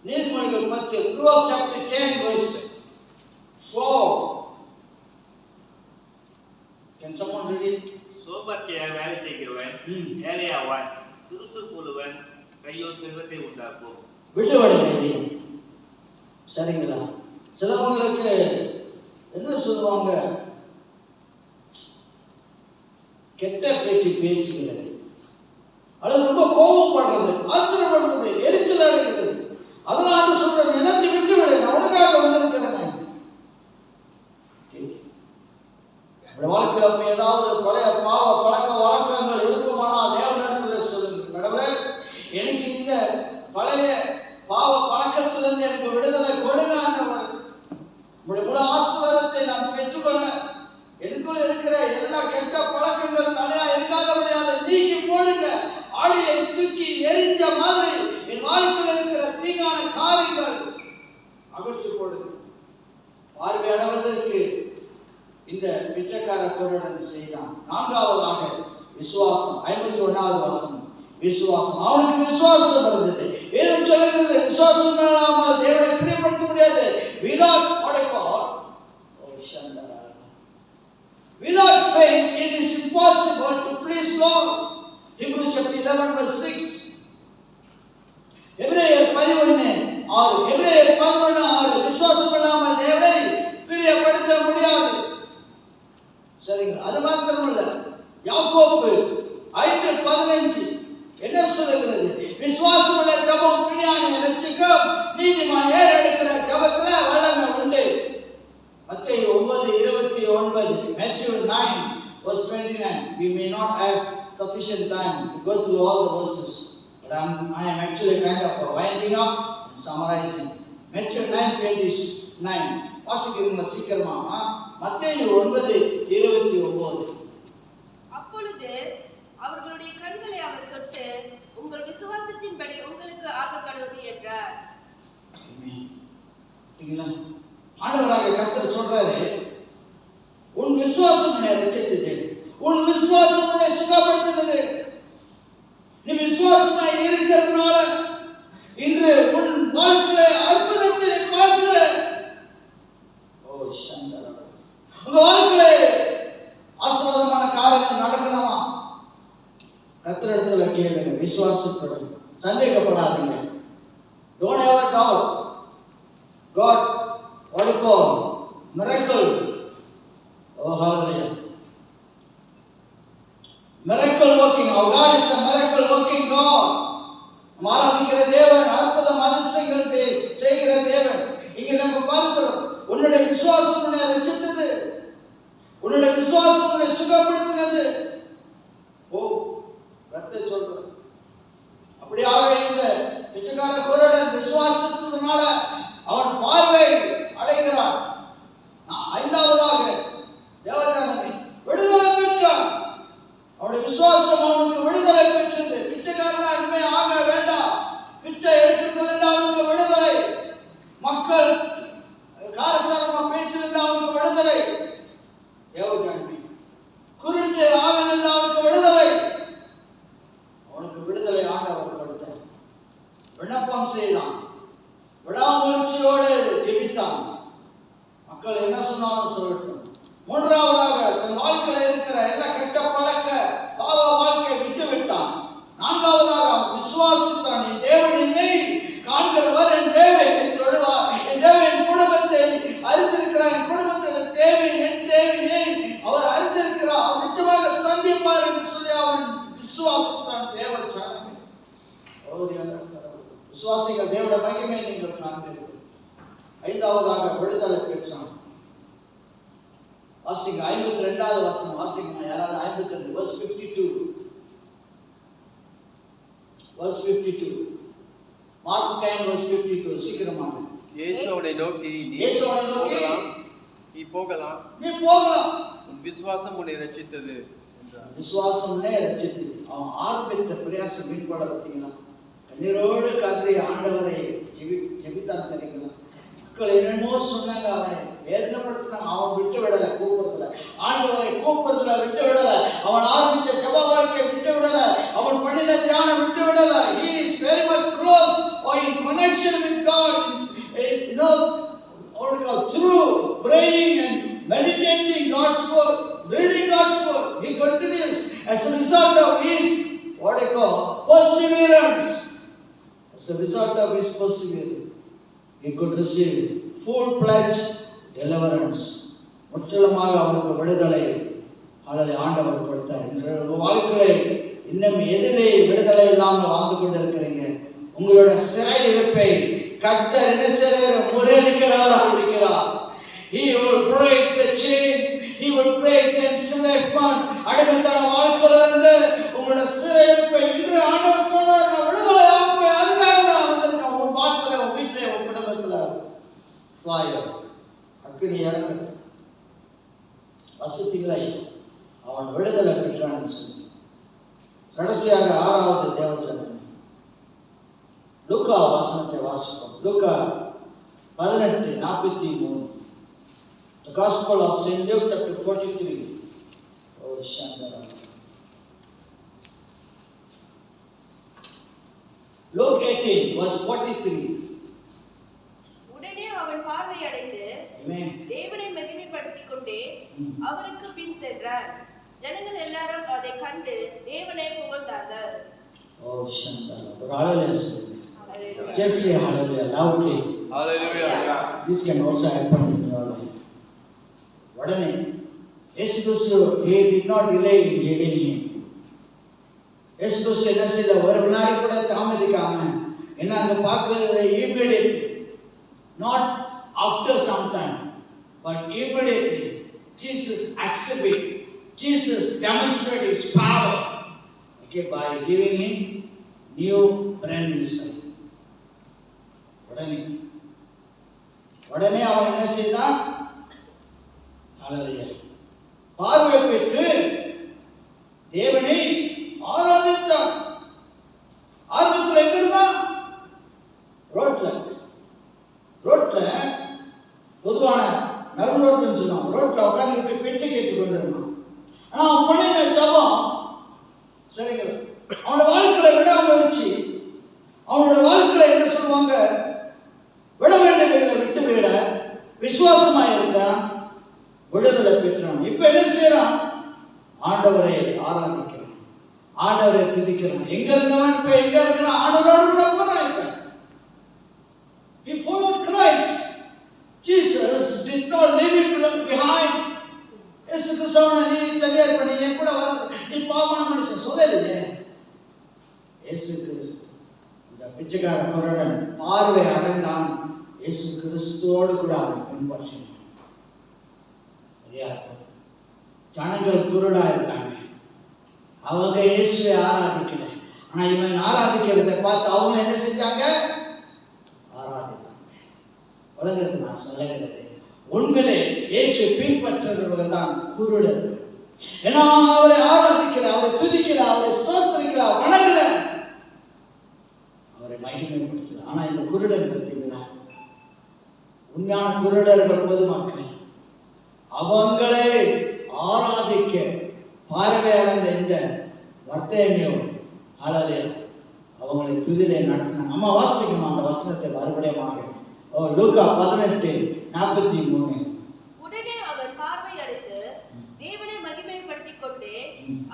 நீதிமொழிகள் 10, Proverbs chapter 10 verse 4. Can someone read it? சோம்பேறியா வேலை செய்கிறவன் ஏழையாவான், சுறுசுறுப்புள்ளவன் கையோ செல்வத்தை உண்டாக்கும். விட்டுவிடுங்க. சரிங்களா? சிலவங்களுக்கு என்ன சொல்லுவாங்க? கெட்ட பேச்சு பேசுகிறது, அல்லது ரொம்ப கோபப்படுறது, ஆத்திரப்படுறது, எரிச்சல் அடைகிறது. அதெல்லாம் சொல்றேன், எல்லாத்தையும் விட்டு விடு, நான் உனக்காக வந்திருக்கிறேன். வாழ்க்கையில் அப்படி ஏதாவது பழைய பாவ பழக்க வழக்கங்கள் இருக்குமானால் தேவனிடத்தில் சொல்லுங்க. கடவுளே, எனக்கு இந்த பழைய பாவ பழக்கத்திலிருந்து எனக்கு விடுதலை கொடுங்க ஆண்டவர். உங்களுடைய முழு ஆசீர்வாதத்தை நான் பெற்றுக்கொள்ள எனக்குள்ள இருக்கிற எல்லா கெட்ட பழக்கங்கள் தடையா இருக்காதபடி அதை நீக்கி போடுங்க. ஆடையை தூக்கி எரிஞ்ச மாதிரி என் வாழ்க்கையில் இருக்கிற தீங்கான காரியங்கள் அகற்றி போடுங்க. பார்வை அடைவதற்கு இந்த பிச்சைக்கார குருடன் செய்தான். 4வதாக விசுவாசம். 51வது வசனம். விசுவாசம். அவனுக்கு விசுவாசம் இருந்தது. வேதம் சொல்லுகிறது, விசுவாசம் இல்லாமல் தேவனை பிரியப்படுத்த முடியாது. Without faith it is impossible to please God. Hebrews chapter 11 verse 6. எபிரேயர் 11:6. எபிரேயர் 11:6. விசுவாசம் இல்லாமல் தேவனை பிரியப்படுத்த முடியாது. சரிங்க? அது மாத்திரமல்ல, யாக்கோபு 5:15 என்ன சொல்லுகிறது? விசுவாசம் உள்ள ஜெபம் பிணியானை ரட்சிக்கும், நீதிமான் ஏறெடுக்கிற ஜெபத்துல வல்லமை உண்டு. மத்தேயு 9:29. Matthew 9:29. We may not have sufficient time to go through all the verses, but I am actually kind of winding up and summarizing. Matthew 9:29. வாசிக்கிறீங்க சீக்கிரமா? மத்தேயு 9:29. அப்பொழுது அவர்களுடைய கண்களை அவர் தொட்டு, உங்கள் விசுவாசத்தின்படி உங்களுக்கு ஆகப்படுவது என்றார். ஆண்டவராக கர்த்தர் சொல்றாரு, உன் விசுவாசம் என்னை ரட்சித்தது. உன் விசுவாசம் உன்னை சுகப்படுத்தினது. நீ விசுவாசமாய் இருக்கிறதுனால இன்று உன் வாழ்க்கையில அற்புதத்தை நீ பார்க்கிற. ஓ சந்தரா, உங்க வாழ்க்கையில ஆசீர்வாதமான காரியங்கள் நடக்கணுமா? கர்த்தரிடத்துல கேளுங்க, விசுவாசத்துடன், சந்தேகப்படாதீங்க. Don't ever doubt God. What do you call miracle? Oh hallelujah, miracle working. Our God is a miracle working God. ஆராதிக்கிற தேவன், அற்புதம் அதிசயங்கள் செய்கிற தேவன். இங்க நம்ம பார்க்கிறோம், உன்னுடைய விசுவாசம் உன்னை ரட்சித்தது, உன்னுடைய விசுவாசம் உன்னை சுகப்படுத்தினது. ஓ கர்த்தர் சொல்றார். அப்படியாக இந்த பிச்சைக்கார குருடன் விசுவாசத்தினால அவன் பார்வை அடைகிறான். ஐந்தாவதாக தேவஜனமே விடுதலை பெற்றான். அவனுடைய விசுவாசம் அவனுக்கு விடுதலை பெற்றது. பிச்சைக்காரனா இனிமே ஆக வேண்டாம். பிச்சை எடுக்கிறதுல அவனுக்கு விடுதலை. மக்கள் காரசாரமா பேச்சிலிருந்து அவனுக்கு விடுதலை. தேவஜனமே குருட்டு ஆவிலிருந்து அவனுக்கு விடுதலை. அவனுக்கு விடுதலை ஆண்டவர் கொடுத்தார். விண்ணப்பம் செய்தான், விடாமுயற்சியோடு ஜெபித்தான். மக்கள் என்ன சொன்னாலும் சொல்லட்டும். மூன்றாவதாக தன் வாழ்க்கையில இருக்கிற எல்லா கெட்ட பழக்க பாவ வாழ்க்கையை விட்டு விட்டான். நான்காவதாக விசுவாசித்தான். என் தேவன் என்னை காண்கிறவர், என் தேவன் என் தொழுவார், என் தேவன் என் குடும்பத்தை அறிந்திருக்கிறார், என் குடும்பத்தோட தேவை என் தேவையை அவர் அறிந்திருக்கிறார், அவர் நிச்சயமாக சந்திப்பார் என்று சொல்லி அவன் விசுவாசித்தான். தேவ ஜனமே, விசுவாசிகள் தேவனுடைய மகிமை நீங்கள் காண்கிறீர்கள். ஐந்தாவதாக விடுதலை பெற்றான். வாசிங்க 52வது வசனம் வாசிங்க. யாராவது 52 verse 52 verse 52 Mark 10 verse 52 சீக்கிரமாக. இயேசு அவனை நோக்கி, நீ போகலாம், உன் விசுவாசம் உன்னை ரட்சித்தது என்றார். விசுவாசம்னே ரட்சித்தது. அவன் ஆரம்பித்த பிரயாசம் மீன்பட பார்த்தீங்களா? கண்ணீரோடு கதறி ஆண்டவரை ஜெபித்தான் தெரியுங்களா? மக்கள் என்னென்னோ சொன்னாங்க, அவனை வேதனைப்படுத்தினாங்க. அவன் விட்டு விடல, கூப்பிடுறதுல ஆண்டவரை கூப்பிடுறதுல விட்டு விடல. அவன் ஆரம்பிச்ச ஜெப வாழ்க்கையை விட்டு விடல. அவன் பண்ணின தியானம் விட்டு விடல. He is very much close or in connection with God. You know, through praying and meditating God's word, reading God's word, he continues. As a result of his perseverance, as a result of his perseverance, he could receive full-fledged deliverance. முற்றிலுமாக அவனுக்கு விடுதலை ஆண்டவர் கொடுத்தார். இன்று வாழ்க்கையை இன்னும் எதிலே விடுதலை இல்லாமல் வாழ்ந்து கொண்டிருக்கிறீங்க. உங்களுடைய சிறை இருப்பை கர்த்தர் என்ன செய்கிறார்? முறியடிக்கிறவராக இருக்கிறார். He will break the chain, he will break the enslavement. அடிமைத்தன வாழ்க்கையிலிருந்து உங்களுடைய சிறை இருப்பை இன்று ஆண்டவர் சொன்னார், நான் விடுதலை ஆக்குவேன். அதுக்காக நான் வந்திருக்கேன். உன் வாழ்க்கையில, உன் வீட்டில், உன் குடும்பத்தில் ஃபயர் அக்கினி இறங்க வசதிகளை அவன் விடுதலை பெற்றான்னு சொல்லி. கடைசியாக 6வது தேவச்சனம் லூக்கா வசனத்தை வாசிப்போம். லூக்கா 18:43. The Gospel of St. Luke chapter 43. Oh Shandara. Luke 18 verse 43. உடனே அவன் பார்வை அடைந்து தேவனை மகிமைப்படுத்திக் கொண்டே அவருக்கு பின் சென்றார். ஜனங்கள் எல்லாரும் அதை கண்டு தேவனை புகழ்ந்தார்கள். Oh Shandara. ஒரு hallelujah சொல்லுங்க. Just say hallelujah loudly. Hallelujah. This can also happen in your life. உடனே இயேசு கிறிஸ்து he did not delay in healing him. இயேசு கிறிஸ்து என்ன செய்த? ஒரு வினாடி கூட தாமதிக்காம என்ன அங்க பார்க்கிறது? immediately, not after some time, but immediately Jesus exhibit, Jesus demonstrate his power, okay, by giving him new brand new sight. உடனே அவன் என்ன செய்தான்? ஹalleluya, பார்வை பெற்று தேவனை ஆராதித்தான். ஆரம்பத்தில் எங்க இருந்தான்? ரோட்ல பொதுவான நடு ரோட்னு சொல்லுவாங்க. ரோட்ல உட்காந்துக்கிட்டு பிச்சை கேட்டு கொண்டு இருந்தான். ஆனா அவன் பண்ணின பெற்றான். இப்ப என்ன செய்யறான்? ஆண்டவரை ஆராதிக்கிறான், ஆண்டவரை துதிக்கிறான். எங்க இருந்தவன் இப்ப எங்க இருக்கிறான்? ஆண்டவரோடு கூட போறான். இப்ப he followed Christ. Jesus did not leave him behind. இயேசு கிறிஸ்துவை நீ தனியார் பண்ணி என் கூட வர, நீ பாவமான மனுஷன் சொல்லலையே. இயேசு கிறிஸ்து இந்த பிச்சைக்கார குருடன் பார்வை அடைந்தான். இயேசு கிறிஸ்துவோடு கூட அவன் பின்பற்றினான். ஜனங்கள் குருடா இருக்காங்க, அவங்க இயேசுவை ஆராதிக்கல. ஆனா இவன் ஆராதிக்கிறதை பார்த்து அவங்க என்ன செஞ்சாங்க? ஆராதித்தாங்க. உலகத்துக்கு நான் சொல்லுகிறது, உண்மையிலே இயேசுவை பின்பற்றவர்கள் தான் குருடர். ஏன்னா அவரை ஆராதிக்கல, அவரை துதிக்கல, அவரை ஸ்தோத்திரிக்கல, வணங்கல, அவரை மகிமைப்படுத்தல. ஆனா இந்த குருடன் பார்த்தீங்கன்னா, உண்மையான குருடர்கள் பொதுமக்கள் அவங்களை ஆராதிக்க பார்வை அடைந்த இந்த வர்த்தேமியும் அவங்களை துதிலே நடத்தினாங்க. அம்மா வாசிக்கணும் அந்த வசனத்தை மறுபடியும். லூக்கா 18:43. உடனே அவர் பார்வை அடைந்து தேவனை மகிமைப்படுத்திக் கொண்டே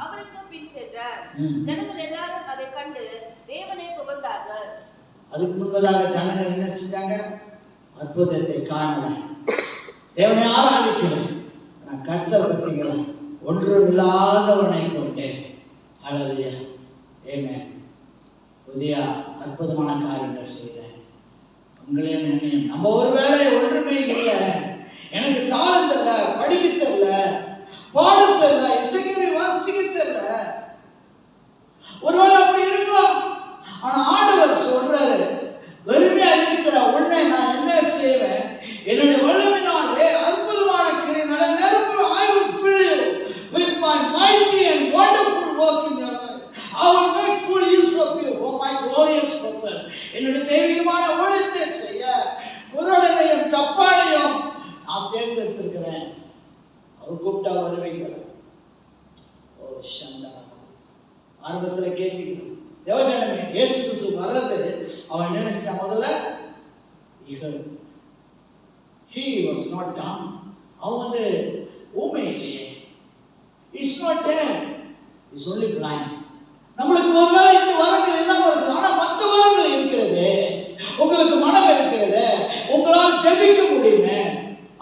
அவருக்கு பின் சென்றார். ஜனங்கள் எல்லாரும் அதை கண்டு தேவனை புகழ்ந்தார்கள். அதுக்கு முன்பதாக ஜனங்கள் என்ன செஞ்சாங்க? அற்புதத்தை காணல, தேவனை ஆராதிக்கல. நான் கர்த்தர் பத்திகளை ஒன்றும் இல்லாதவனை கொண்டே ஹல்லேலூயா ஆமென் புதிய அற்புதமான காரியங்கள் செய்தேன். உங்களையும் என்னையும் நம்ம ஒருவேளை ஒன்றுமே இல்லை, எனக்கு தாளம் தெரியல, படிக்க தெரியல, பாட தெரியல, இசைக்கருவி வாசிக்க தெரியல, ஒருவேளை அப்படி இருக்கலாம். ஆனா ஆண்டவர் சொல்றாரு, வெறுமையா இருக்கிற உன்னை நான் என்ன செய்வேன்? என்னுடைய வல்லமையினாலே அற்புதமான கிரியைகளை நிரப்புவேன். I will fill you with my mighty and wonderful work in your life. I will make full use of you for my glorious purpose. என்னுடைய தெய்வீகமான ஊழியத்தை செய்ய குருடனையும் சப்பானையும் நான் தேர்ந்தெடுத்திருக்கிறேன். அவர் கூப்பிட்டா வருவீங்களா? ஓ சண்டா ஆரம்பத்தில் கேட்டீங்க தேவஜனமே, இயேசு கிறிஸ்து வர்றது அவன் நினைச்சான் முதல்ல இகழ். He was not dumb. அவன் ஊமை இல்லையே. He's not dead. He's only blind. நம்மளுக்கு ஒருவேளை இந்த வரங்கள் எல்லாம் இருக்கு, ஆனா மற்ற வரங்கள் இருக்கிறது. உங்களுக்கு மனம் இருக்கிறது, உங்களால் ஜெபிக்க முடியுமே,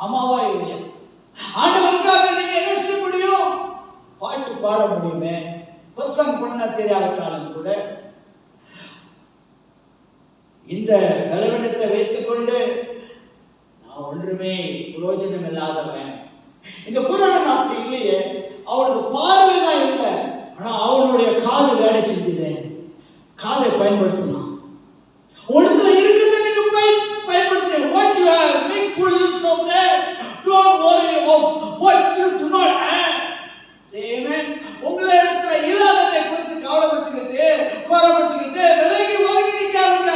அம்மாவா இல்லையா? ஆண்டவருக்காக நீங்க என்ன செய்ய முடியும்? பாட்டு பாட முடியுமே, பிரசங்கம் பண்ண தெரியாவிட்டாலும் கூட இந்த பலவீனத்தை வைத்துக் கொண்டு நான் ஒன்றுமே பிரயோஜனம் இல்லாதவன். இந்த குருடன் அப்படி இல்லையே, அவனுக்கு பார்வைதான் இல்லை, ஆனா அவனுடைய காது வேலை செஞ்சது. காதை பயன்படுத்தினான். ஒருத்தர் இருக்கிறத நீங்க பயன்படுத்து. What you have, make full use of that. Don't worry of what you do not have. Say amen. உங்களை இடத்துல இல்லாததை குறித்து கவலைப்பட்டுக்கிட்டு கோரப்பட்டுக்கிட்டு விலகி ஒதுங்கி நிற்காதுங்க.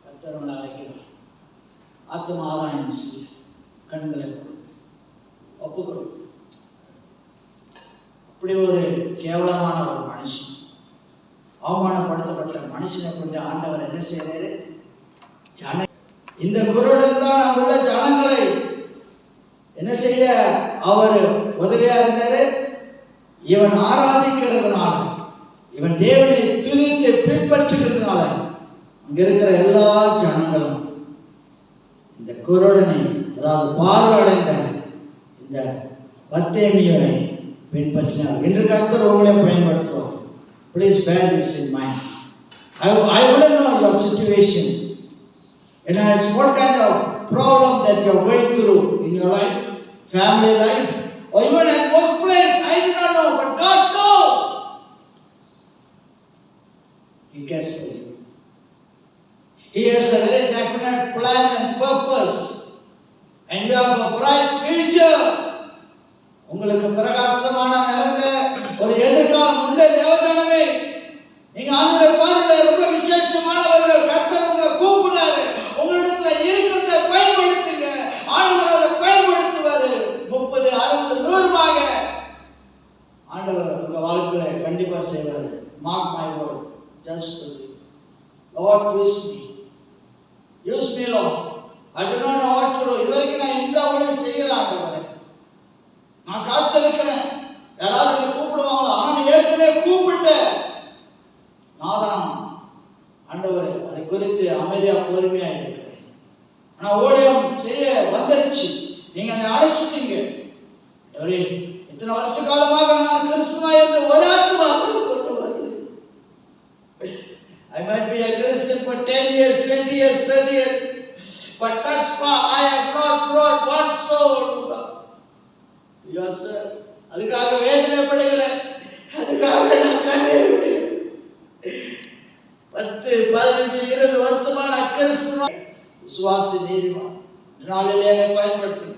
கர்த்தர் அழைக்கிறார். ஆத்ம ஆதாயம் செய்ய கண்களை ஒப்புக்கொடு. அப்படி ஒரு கேவலமான ஒரு மனுஷன், அவமானப்படுத்தப்பட்ட மனுஷனை கொண்டு ஆண்டவர் என்ன செய்யறாரு? இந்த குருடன் தான் அங்குள்ள ஜனங்களை என்ன செய்ய அவர் உதவியா இருந்தாரு. இவன் ஆராதிக்கிறதுனால, இவன் தேவனை துதித்து பின்பற்றுகிறதுனால அங்க இருக்கிற எல்லா ஜனங்களும் இந்த குருடனை, அதாவது பார்வையடைந்த இந்த பர்த்தேமியோவை பின்பற்றினார். என்று கர்த்தர் உங்களை பயன்படுத்துவார். Please bear this in mind. I wouldn't know your situation, and as what kind of problem that you are going through in your life, family life, or even at workplace. I do not know, but God knows. He cares for you. He has a very definite plan and purpose, and you have a bright future. உங்களுக்கு பிரகாசமான நிறைந்த ஒரு எதிர்காலம் உண்டு. தேவஜனமே, நீங்க ஆண்டவருடைய பார்வையில ரொம்ப விசேஷமானவர்கள். கர்த்தர் உங்களை கூப்பிடுறாரு. உங்களிடத்துல இருக்கிறத பயன்படுத்துங்க. ஆண்டவர் அதை பயன்படுத்துவாரு. 30, 60, 100 ஆண்டவர் உங்க வாழ்க்கையில கண்டிப்பா செய்வாரு. Mark my word. Just believe. Lord, use me. Use me, Lord. I do not know what to do. இதுவரைக்கும் நான் எந்த ஊழியம் நான் காத்திருக்கிறேன், யாராவது என்னை கூப்பிடுவாங்களா? ஆனா நீ ஏற்கனவே கூப்பிட்ட. நான் தான் ஆண்டவரே அதை குறித்து அமைதியா பொறுமையா இருக்கிறேன். ஆனா ஊழியம் செய்ய வந்துருச்சு, நீங்க என்னை அழைச்சிட்டீங்க. அவரே இத்தனை வருஷ காலமாக நான் கிறிஸ்துவா இருந்து ஒரு ஆத்மா கூட கொண்டு வரல. I might be a Christian for 10 years, 20 years, 30 years, but thus far I have not brought one soul to God. Yes sir. அதுக்காக வேதனைப்படுகிறேன், அதுக்காக நான் கண்ணீர் விடுகிறேன். 10, 15, 20 வருஷமா நான் கிறிஸ்துவ விசுவாசி நீதிமான். நாளிலே என்னை பயன்படுத்தி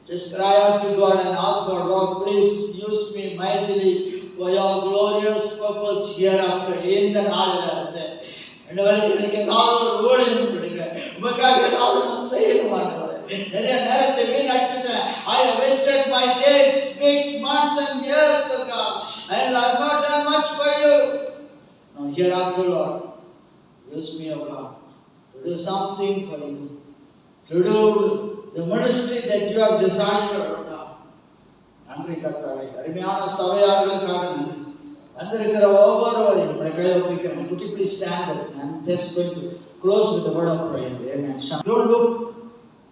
just cry out to God and ask God, Lord, please use me mightily for your glorious purpose hereafter. இந்த நாளில் எனக்கு ஏதாவது ஒரு ஊழியம் கொடுங்க, உங்களுக்காக ஏதாவது நான் செய்யணும் ஆண்டவரே. நிறைய நேரத்தை வீணடிச்சிட்டேன். I have wasted my days, weeks, months and years, oh God, and I have not done much for you. Now hereafter, Lord, use me, oh God, to do something for you, to do the ministry that you have designed, oh God. நன்றி கர்த்தாவே. அருமையான சபையார்களுக்காக நன்றி. வந்திருக்கிற ஒவ்வொருவரையும் உங்களுடைய கையில் ஒப்பிக்கிறேன். Could you please stand up? I'm just going to close with the word of prayer. Amen. Don't look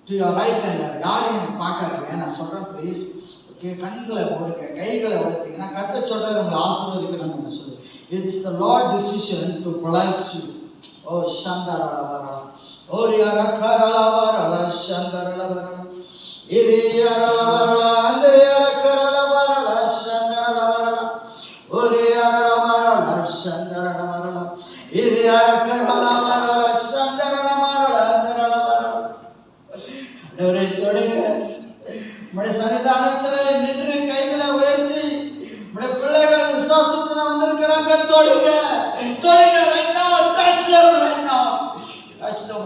to your right hand. யாரையும் பார்க்காதீங்க. நான் சொல்றேன் ப்ளீஸ். ஓகே, கண்களை மூடுங்க, கைகளை உயர்த்திங்கன்னா கர்த்தர் சொல்றாரு உங்களை ஆசீர்வதிக்கணும்னு சொல்லி. It is the Lord decision to bless you. Oh shandarala. Oh yarakharala varala shandarala varala. Iriyarala varala andriyarakarala varala shandarala varala. Oriyarala varala shandarala varala. Iriyarakarala varala shandarala varala andriyarala varala. அவரை தொடுங்க. உம்முடைய சன்னிதானத்தில் நின்று கைகளை உயர்த்தி உம்முடைய பிள்ளைகள் விசுவாசத்துல வந்திருக்கிறாங்க. தொடுங்க, தொடுங்க. Right now, touch them right now. Touch them,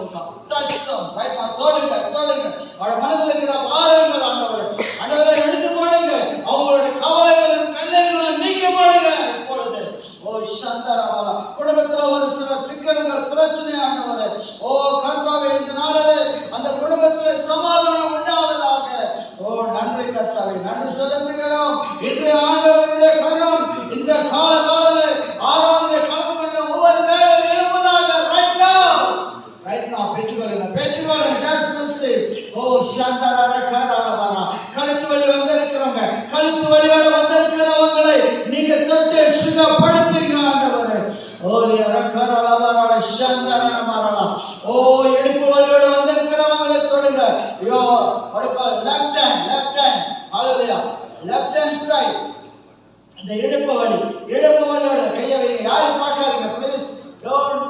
touch them right now. தொடுங்க, தொடுங்க. அவருடைய மனதில் இருக்கிற பாரங்கள் ஆண்டவரே, ஆண்டவரே எடுத்து போடுங்க. அவங்களுடைய கவலைகளும் கண்ணீர்களும் நீக்கி போடுங்க இப்பொழுது. ஓ சந்தரவாலா, குடும்பத்தில் ஒரு சில சிக்கல்கள் பிரச்சனை ஆண்டவரே, ஓ கர்த்தாவே, இந்த நாளிலே அந்த குடும்பத்தில் சமாதானம் உண்டாவதாக. ஓ நன்றி கர்த்தாவே, நன்றி செலுத்துகிறோம். இன்று ஆண்டவருடைய கரம் இந்த காலகாலத்திலே ஆராதனை கலந்து கொண்ட ஒவ்வொரு வேளையும் இருப்பதாக. Right now பெற்றுக்கொள்ளுங்க, பெற்றுக்கொள்ளுங்க. just receive. ஓ சந்தரரகரலவரா, கழுத்து வலி வந்திருக்கிறவங்க, கழுத்து வலியோட வந்திருக்கிறவங்களை நீங்க தொட்டு சுகப்படுத்துங்க ஆண்டவரே. ஓ ரகரலவரா சந்தரனமரலா. ஓ இடுப்பு வலியோட வந்திருக்கிறவங்களை தொடுங்க. யோ அடுக்க லெஃப்ட் ஹேண்ட், ஹalleluya, லெஃப்ட் ஹேண்ட் சைடு. இந்த இடுப்பு வலியோட கையை வைங்க. யாரும் பார்க்காதீங்க please. don't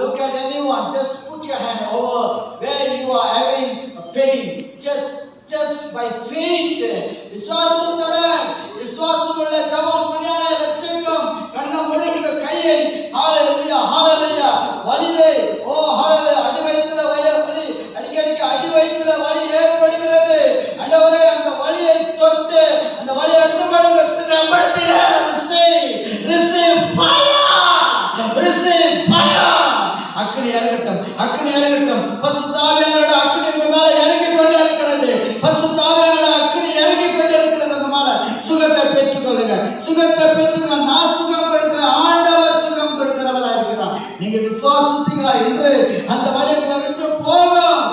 look at anyone. Just put your hand over where you are having a pain. Just by faith. விசுவாசமுள்ள ஜெபம் புனியான ரட்சகம். கண்ணை மூடுங்க, கையை. ஹalleluya, ஹalleluya. வலியே, ஓ ஹalleluya, அடிவயித்துல வலி, அடிக்கடிக்கு அடிவயித்துல வலி ஏற்படுகிறது. ஆண்டவரே, அந்த வலியை தொட்டு அந்த வலியை எடுத்து போடுங்க, சுகப்படுத்துங்க. receive fire. அக்கினி இறங்கட்டும், அக்கினி இறங்கட்டும். பரிசுத்த ஆவியானவருடைய அக்கினி உங்க மேல இறங்கிக் கொண்டே இருக்கிறது. பரிசுத்த ஆவியானவருடைய அக்கினி இறங்கிக் கொண்டே இருக்கிறது. உங்க மேல சுகத்தை பெற்றுக்கொள்ளுங்க, சுகத்தை பெற்றுக்கொள்ளுங்க. நான் சுகம் கொடுக்கிற ஆண்டவர் சுகம் கொடுக்கிறவரா இருக்கிறார். நீங்க விசுவாசித்தீங்களா? என்று அந்த வலியை விட்டு போகும்.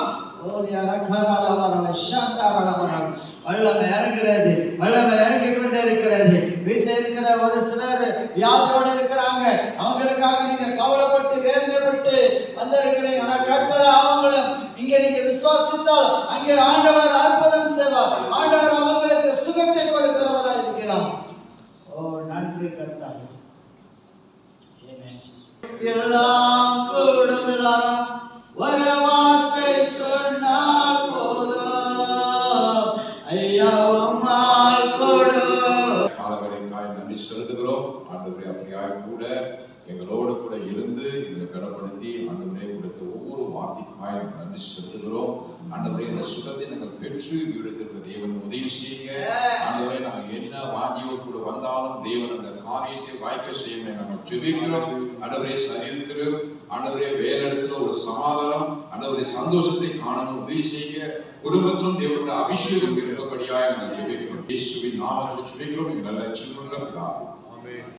வல்லமை இறங்குறது, வல்லமை இறங்கிக் கொண்டே இருக்கிறது. வீட்டில் இருக்கிற ஒரு சிலர் வியாதியோடு இருக்கிறாங்க. அவங்களுக்காக நீங்க கவலைப்பட்டு வேதனைப்பட்டு வந்திருக்கிறீங்க. ஆனா கர்த்தர் அவங்களும் இங்க நீங்க விசுவாசித்தால் அங்கே ஆண்டவர் அற்புதம் செய்வார். ஆண்டவர் அவங்களுக்கு சுகத்தை கொடுக்கிறவரா இருக்கிறார். ஓ நன்றி கர்த்தாவே. எல்லாம் கூடும் எல்லாரும் ஒரு வார்த்தை சொன்னால் போதும், ஐயா உம்மால் கூடும். காலவரைக்காய் நன்றி செலுத்துகிறோம். ஆண்டவரே, அப்படியாய் கூட எங்களோடு கூட இருந்து எங்களை கனப்படுத்தி ஆண்டவரே கொடுத்த ஒவ்வொரு வார்த்தைக்காய் நன்றி செலுத்துகிறோம். ஆண்டவரே, இந்த சுகத்தை நாங்கள் பெற்று வீடுத்திருக்க தேவன் உதவி செய்யுங்க. ஆண்டவரே, நாங்கள் என்ன வாஞ்சியோடு கூட வந்தாலும் தேவன் அந்த காரியத்தை வாய்க்க செய்ய நாங்கள் ஜெபிக்கிறோம். ஆண்டவரே சரீரத்திலும் ஆண்டவரே வேலையிடத்துல ஒரு சமாதானம் ஆண்டவரே சந்தோஷத்தை காணணும் உதவி செய்ய குடும்பத்திலும் தேவனுடைய அபிஷேகம் இருக்கும்படியாய் நாங்கள் ஜெபிக்கிறோம். இயேசுவின் நாமத்தில் ஜெபிக்கிறோம். நல்ல ஜீவனுள்ள பிதாவே.